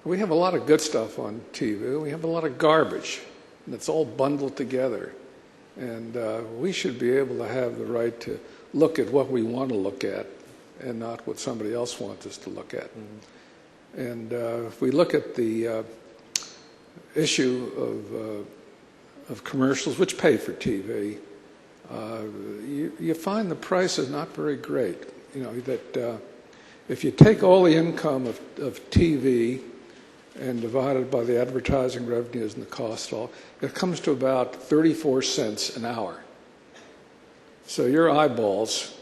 [SPEAKER 3] We have a lot of good stuff on TV. We have a lot of garbage, and it's all bundled together. And we should be able to have the right to look at what we want to look at and not what somebody else wants us to look at. Mm-hmm. And if we look at the issue of commercials, which pay for TV, you find the price is not very great. You know, that if you take all the income of TV and divide it by the advertising revenues and the cost, it comes to about 34 cents an hour. So your eyeballs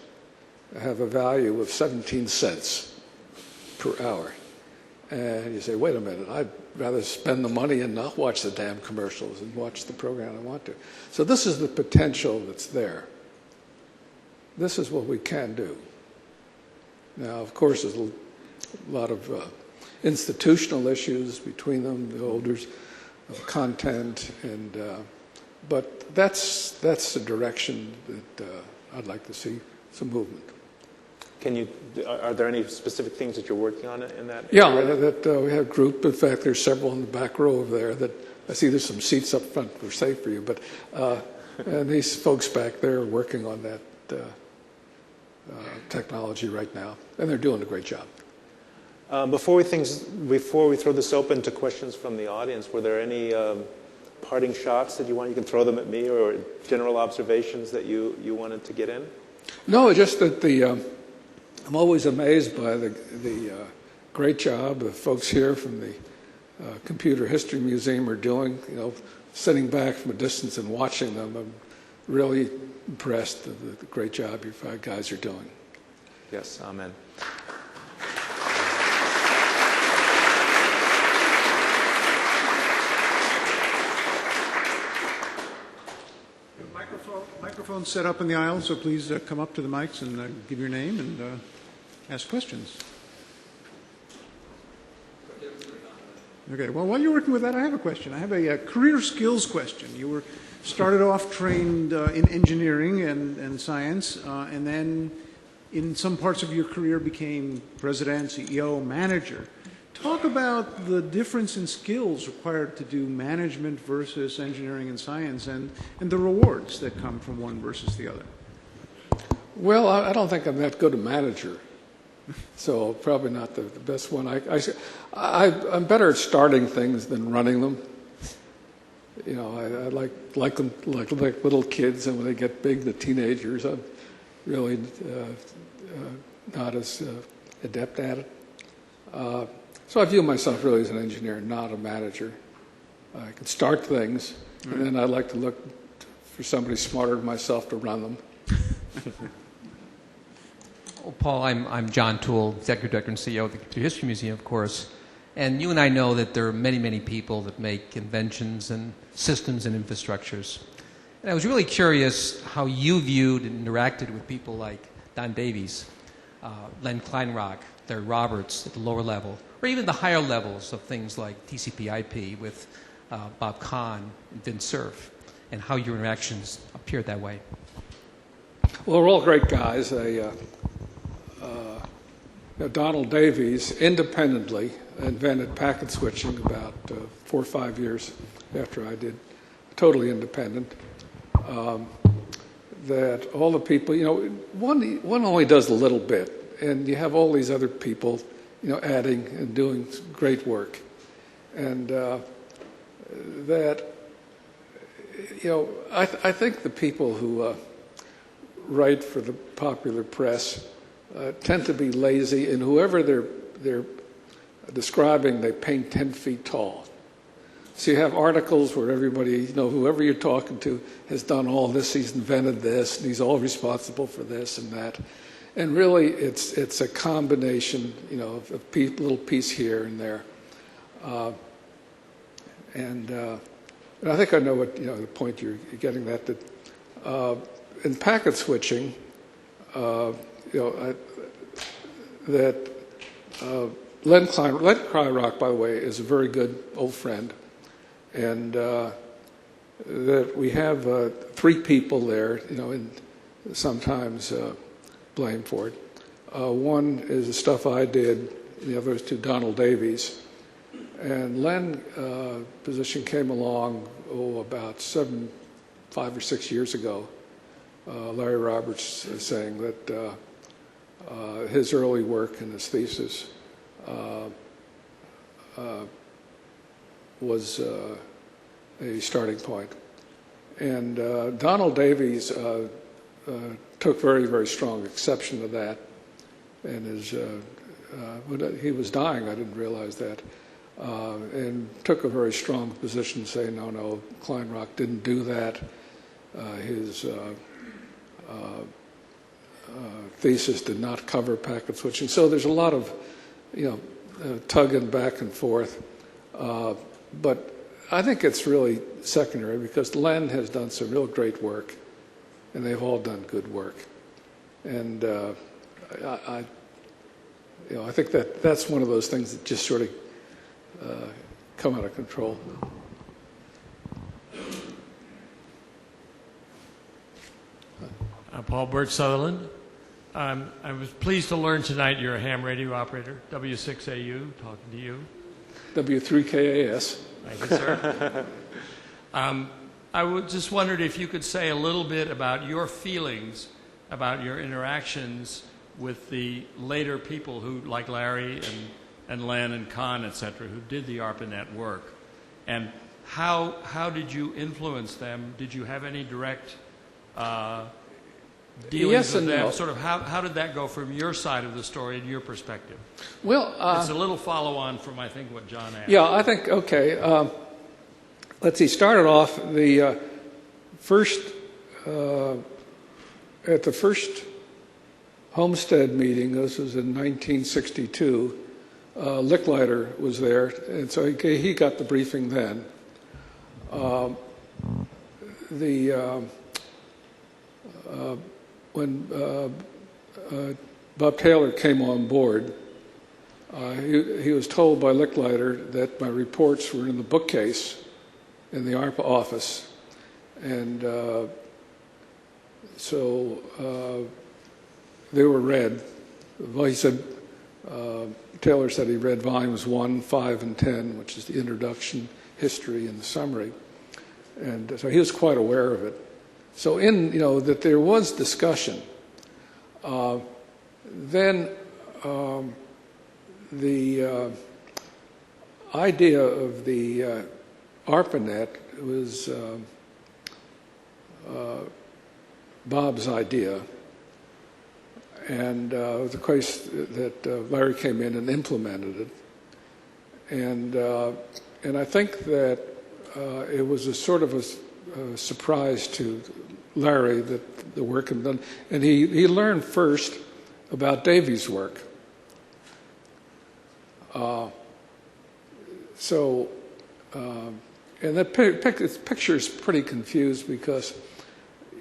[SPEAKER 3] have a value of 17 cents per hour. And you say, wait a minute, I'd rather spend the money and not watch the damn commercials and watch the program I want to. So this is the potential that's there. This is what we can do. Now, of course, there's a lot of institutional issues between them, the holders of content, and but that's the direction that I'd like to see some movement.
[SPEAKER 2] Are there any specific things that you're working on in that?
[SPEAKER 3] Yeah, we have a group. In fact, there's several in the back row over there. That I see there's some seats up front for safe for you, but and these folks back there are working on that technology right now, and they're doing a great job.
[SPEAKER 2] Before we throw this open to questions from the audience, were there any parting shots that you want? You can throw them at me, or general observations that you wanted to get in?
[SPEAKER 3] No, just that I'm always amazed by the great job the folks here from the Computer History Museum are doing. You know, sitting back from a distance and watching them, I'm really impressed with the great job you guys are doing.
[SPEAKER 2] Yes, amen.
[SPEAKER 1] Microphone set up in the aisle, so please come up to the mics and give your name and ask questions. Okay, well, while you're working with that, I have a question. I have a career skills question. You started off trained in engineering and science, and then in some parts of your career became president, CEO, manager. Talk about the difference in skills required to do management versus engineering and science, and the rewards that come from one versus the other.
[SPEAKER 3] Well, I don't think I'm that good a manager, so probably not the best one. I'm better at starting things than running them. You know, I like them like little kids, and when they get big, the teenagers, I'm really not as adept at it. So I view myself really as an engineer, not a manager. I can start things, and then I'd like to look for somebody smarter than myself to run them.
[SPEAKER 4] Well, Paul, I'm John Toole, Executive Director and CEO of the Computer History Museum, of course. And you and I know that there are many, many people that make inventions and systems and infrastructures. And I was really curious how you viewed and interacted with people like Don Davies, Len Kleinrock, Larry Roberts at the lower level, or even the higher levels of things like TCP/IP with Bob Kahn and Vint Cerf, and how your interactions appeared that way.
[SPEAKER 3] Well, we're all great guys. Donald Davies independently invented packet switching about 4 or 5 years after I did, totally independent. That all the people, one only does a little bit, and you have all these other people, adding and doing great work. And that, I think the people who write for the popular press tend to be lazy, and whoever they're describing, they paint 10 feet tall. So you have articles where everybody, whoever you're talking to has done all this, he's invented this, and he's all responsible for this and that. And really, it's a combination, of a little piece here and there. And I think I know what, the point you're getting at, that in packet switching, that Len Kleinrock, by the way, is a very good old friend, and that we have 3 people there, and sometimes blamed for it. One is the stuff I did, the other is to Donald Davies. And Len position came along, about 5 or 6 years ago. Larry Roberts is saying that his early work and his thesis was a starting point. And Donald Davies took very, very strong exception to that. And when he was dying, I didn't realize that. And took a very strong position saying, no, Kleinrock didn't do that. His thesis did not cover packet switching. So there's a lot of, tugging back and forth. But I think it's really secondary because Len has done some real great work, and they've all done good work. And I think that's one of those things that just sort of come out of control.
[SPEAKER 5] Paul Burt Sutherland. I was pleased to learn tonight you're a ham radio operator, W6AU, talking to you.
[SPEAKER 3] W3KAS.
[SPEAKER 5] Thank you, sir. I just wondered if you could say a little bit about your feelings about your interactions with the later people who, like Larry and Len and Kahn, et cetera, who did the ARPANET work. And how did you influence them? Did you have any direct dealings
[SPEAKER 3] yes
[SPEAKER 5] with
[SPEAKER 3] and
[SPEAKER 5] them?
[SPEAKER 3] no.
[SPEAKER 5] Sort of how did that go from your side of the story and your perspective?
[SPEAKER 3] Well,
[SPEAKER 5] it's a little follow-on from, I think, what John asked.
[SPEAKER 3] Yeah, I think, okay. Let's see, started off the first, at the first Homestead meeting, this was in 1962, Licklider was there, and so he got the briefing then. When Bob Taylor came on board, he was told by Licklider that my reports were in the bookcase in the ARPA office, and so they were read. Well, he said, Taylor said he read volumes 1, 5, and 10, which is the introduction, history, and the summary. And so he was quite aware of it. So that there was discussion. Then the idea of the ARPANET was Bob's idea. And it was a case that Larry came in and implemented it. And I think that it was a sort of a surprise to Larry that the work had been done. And he learned first about Davies' work. And that picture is pretty confused because,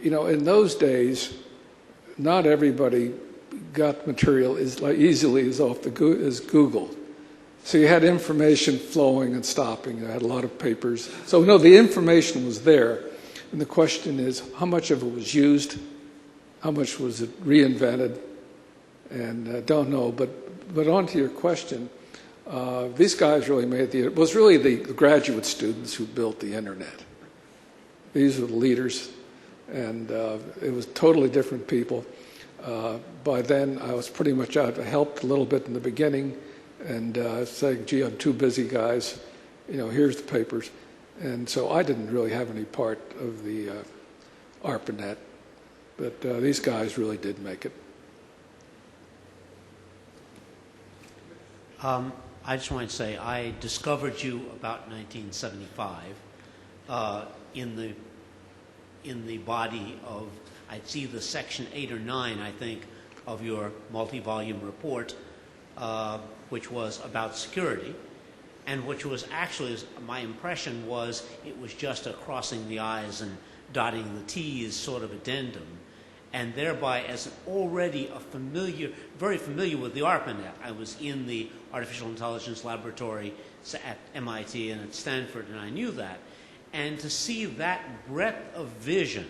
[SPEAKER 3] in those days, not everybody got material as easily as Google. So you had information flowing and stopping. You had a lot of papers. So the information was there. And the question is, how much of it was used? How much was it reinvented? And don't know. But on to your question, these guys really it was really the graduate students who built the internet. These were the leaders. And it was totally different people. By then, I was pretty much out. I helped a little bit in the beginning and saying, gee, I'm too busy, guys. Here's the papers. And so I didn't really have any part of the ARPANET. But these guys really did make it.
[SPEAKER 6] I just want to say I discovered you about 1975 in the body of, I'd see the section 8 or 9, I think, of your multi-volume report, which was about security, and which was actually, my impression was, it was just a crossing the I's and dotting the T's sort of addendum, and thereby, as already very familiar with the ARPANET, I was in the Artificial Intelligence Laboratory at MIT and at Stanford, and I knew that. And to see that breadth of vision,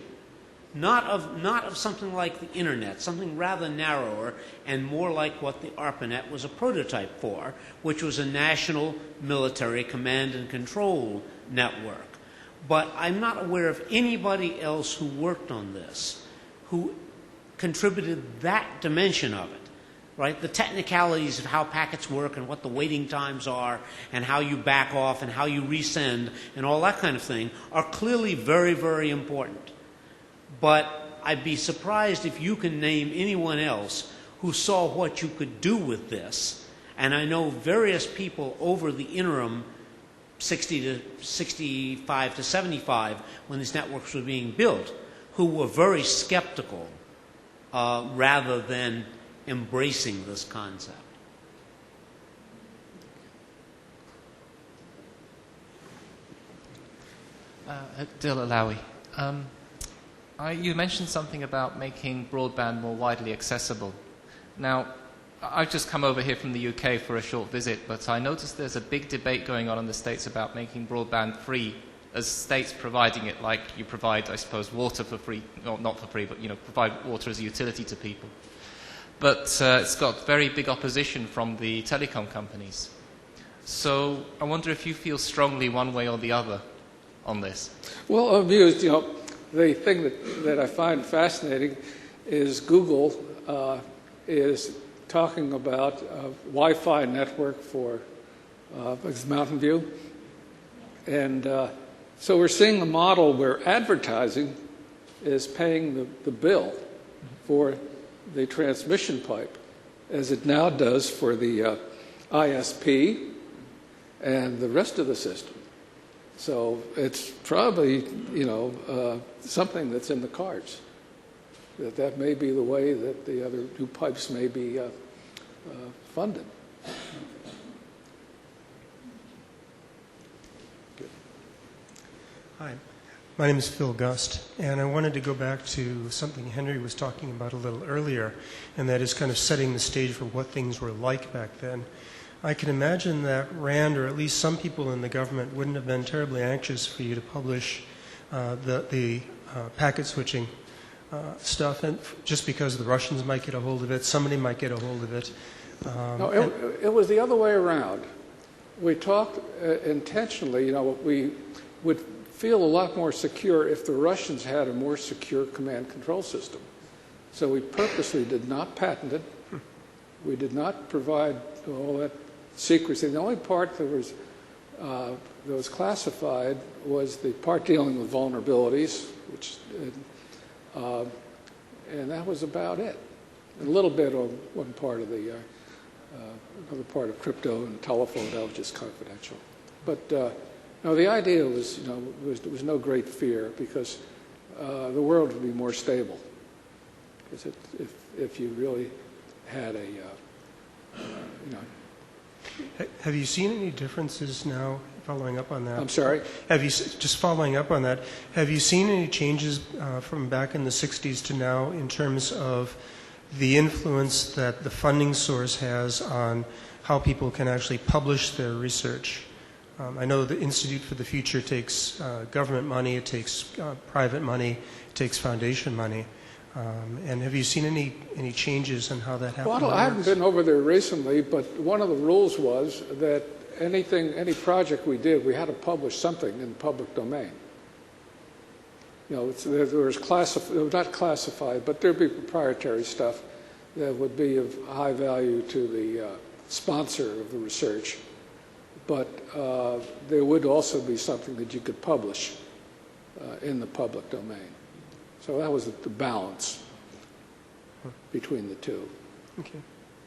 [SPEAKER 6] not of something like the Internet, something rather narrower and more like what the ARPANET was a prototype for, which was a national military command and control network. But I'm not aware of anybody else who worked on this who contributed that dimension of it, right? The technicalities of how packets work and what the waiting times are and how you back off and how you resend and all that kind of thing are clearly very, very important. But I'd be surprised if you can name anyone else who saw what you could do with this. And I know various people over the interim 60 to 65 to 75 when these networks were being built who were very skeptical rather than embracing this concept.
[SPEAKER 7] Dil Alawi. You mentioned something about making broadband more widely accessible. Now, I've just come over here from the UK for a short visit, but I noticed there's a big debate going on in the States about making broadband free, as states providing it, like you provide, I suppose, water for free, no, not for free, but provide water as a utility to people. But it's got very big opposition from the telecom companies. So I wonder if you feel strongly one way or the other on this.
[SPEAKER 3] Well, I'm amused. The thing that I find fascinating is Google is talking about a Wi-Fi network for Mountain View. And so we're seeing a model where advertising is paying the bill for the transmission pipe, as it now does for the ISP and the rest of the system. So it's probably, something that's in the cards. That may be the way that the other new pipes may be funded.
[SPEAKER 8] Hi, my name is Phil Gust, and I wanted to go back to something Henry was talking about a little earlier, and that is kind of setting the stage for what things were like back then. I can imagine that Rand, or at least some people in the government, wouldn't have been terribly anxious for you to publish the packet switching stuff, and just because the Russians might get a hold of it, somebody might get a hold of it.
[SPEAKER 3] No, it was the other way around. We talked intentionally, we would feel a lot more secure if the Russians had a more secure command control system. So we purposely did not patent it. We did not provide all that secrecy. The only part that was classified was the part dealing with vulnerabilities, and that was about it. A little bit on one part of the another part of crypto and telephone that was just confidential. But no, the idea was, there was no great fear because the world would be more stable. Because if you really had a
[SPEAKER 8] Have you seen any differences now, following up on that?
[SPEAKER 3] I'm sorry?
[SPEAKER 8] Just following up on that, have you seen any changes from back in the 60s to now in terms of the influence that the funding source has on how people can actually publish their research? I know the Institute for the Future takes government money, it takes private money, it takes foundation money. And have you seen any changes in how that happens?
[SPEAKER 3] Well, I haven't been over there recently, but one of the rules was that any project we did, we had to publish something in the public domain. There was not classified, but there'd be proprietary stuff that would be of high value to the sponsor of the research. But there would also be something that you could publish in the public domain. So that was the balance between the two.
[SPEAKER 8] Okay,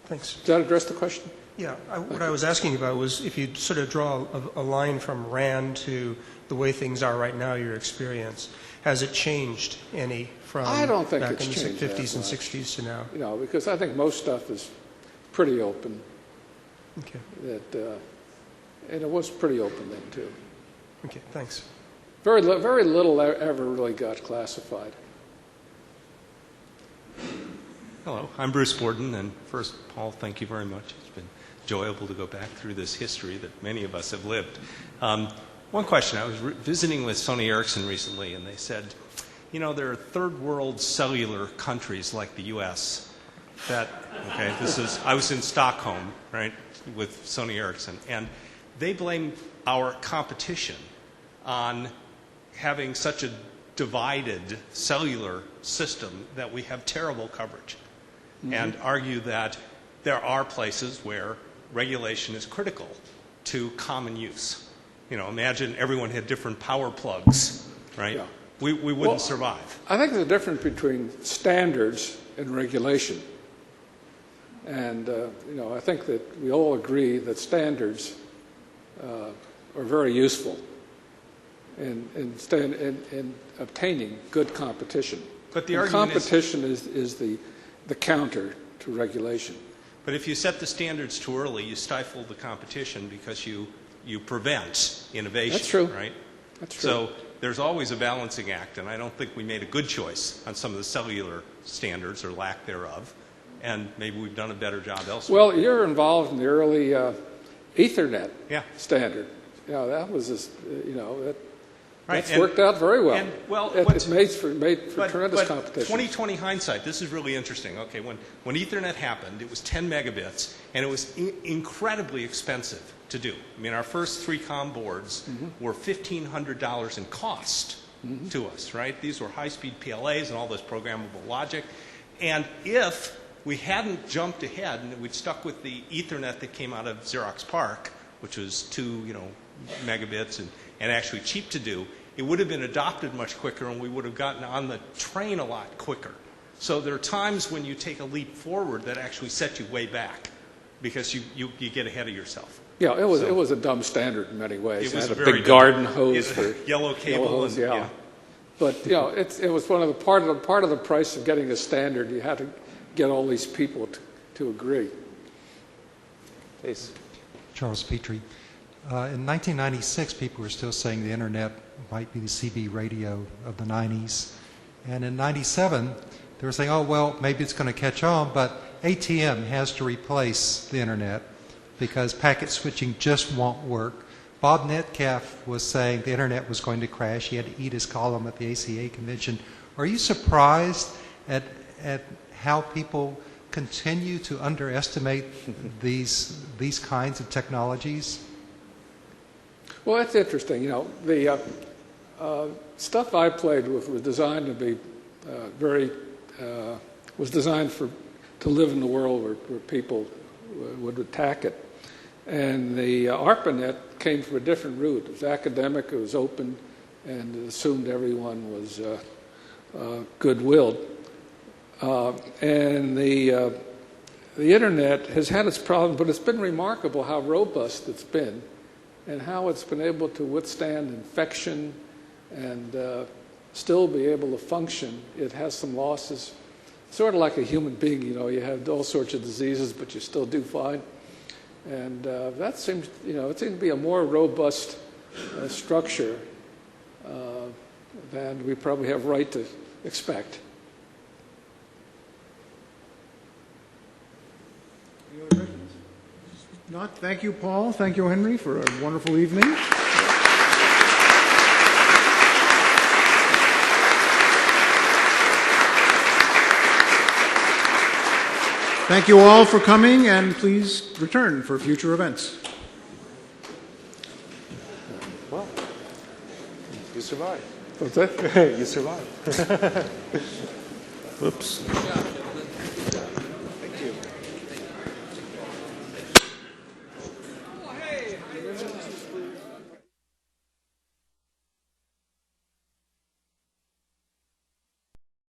[SPEAKER 8] thanks.
[SPEAKER 3] Does that address the question?
[SPEAKER 8] Yeah, what I was asking about was if you sort of draw a line from RAND to the way things are right now, your experience, has it changed any from
[SPEAKER 3] I don't think
[SPEAKER 8] back
[SPEAKER 3] it's
[SPEAKER 8] in the
[SPEAKER 3] changed
[SPEAKER 8] 50s and
[SPEAKER 3] that much.
[SPEAKER 8] 60s to now?
[SPEAKER 3] You know, because I think most stuff is pretty open.
[SPEAKER 8] Okay.
[SPEAKER 3] And it was pretty open then, too.
[SPEAKER 8] Okay, thanks.
[SPEAKER 3] Very little ever really got classified.
[SPEAKER 9] Hello, I'm Bruce Borden, and first, Paul, thank you very much. It's been enjoyable to go back through this history that many of us have lived. One question, I was visiting with Sony Ericsson recently, and they said, you know, there are third world cellular countries like the U.S. that, okay, I was in Stockholm, right, with Sony Ericsson, and they blame our competition on having such a divided cellular system that we have terrible coverage, and argue that there are places where regulation is critical to common use. You know, imagine everyone had different power plugs, right?
[SPEAKER 3] Yeah.
[SPEAKER 9] We wouldn't survive.
[SPEAKER 3] I think there's a difference between standards and regulation. And, you know, I think that we all agree that standards are very useful in obtaining good competition.
[SPEAKER 9] But the
[SPEAKER 3] and
[SPEAKER 9] argument
[SPEAKER 3] competition is the counter to regulation.
[SPEAKER 9] But if you set the standards too early, you stifle the competition because you prevent innovation.
[SPEAKER 3] That's true.
[SPEAKER 9] Right?
[SPEAKER 3] That's true.
[SPEAKER 9] So there's always a balancing act, and I don't think we made a good choice on some of the cellular standards or lack thereof, and maybe we've done a better job elsewhere.
[SPEAKER 3] Well, you're involved in the early Ethernet standard. You know, that was just, you know, that's worked out very well.
[SPEAKER 9] And, well,
[SPEAKER 3] it made for tremendous competition.
[SPEAKER 9] 2020 hindsight, this is really interesting. Okay, when Ethernet happened, it was 10 megabits, and it was incredibly expensive to do. I mean, our first 3-com boards were $1,500 in cost to us, right? These were high-speed PLAs and all this programmable logic. And if we hadn't jumped ahead and we'd stuck with the Ethernet that came out of Xerox PARC, which was 2 megabits and actually cheap to do, it would have been adopted much quicker and we would have gotten on the train a lot quicker. So there are times when you take a leap forward that actually set you way back because you get ahead of yourself.
[SPEAKER 3] Yeah, it was a dumb standard in many ways.
[SPEAKER 9] It was
[SPEAKER 3] had a
[SPEAKER 9] very
[SPEAKER 3] big garden hose
[SPEAKER 9] for yellow cable.
[SPEAKER 3] Hose, yeah. But you know, it was one of the part of the price of getting a standard. You had to get all these people to agree.
[SPEAKER 9] Please.
[SPEAKER 10] Charles Petrie. In 1996, people were still saying the internet might be the CB radio of the 90s. And in 97, they were saying, oh, well, maybe it's going to catch on, but ATM has to replace the internet because packet switching just won't work. Bob Metcalfe was saying the internet was going to crash. He had to eat his column at the ACA convention. Are you surprised at how people continue to underestimate these kinds of technologies?
[SPEAKER 3] Well, that's interesting. You know, the stuff I played with was designed to be was designed to live in the world where people would attack it. And the ARPANET came from a different route. It was academic, it was open, and it assumed everyone was good-willed. And the internet has had its problems, but it's been remarkable how robust it's been and how it's been able to withstand infection and still be able to function. It has some losses. Sort of like a human being, you know, you have all sorts of diseases, but you still do fine. And that seems, you know, it seems to be a more robust structure than we probably have right to expect.
[SPEAKER 1] Any other questions? Not. Thank you, Paul. Thank you, Henry, for a wonderful evening. Thank you all for coming, and please return for future events.
[SPEAKER 2] Well, you survived.
[SPEAKER 3] What's that?
[SPEAKER 2] You survived. Whoops.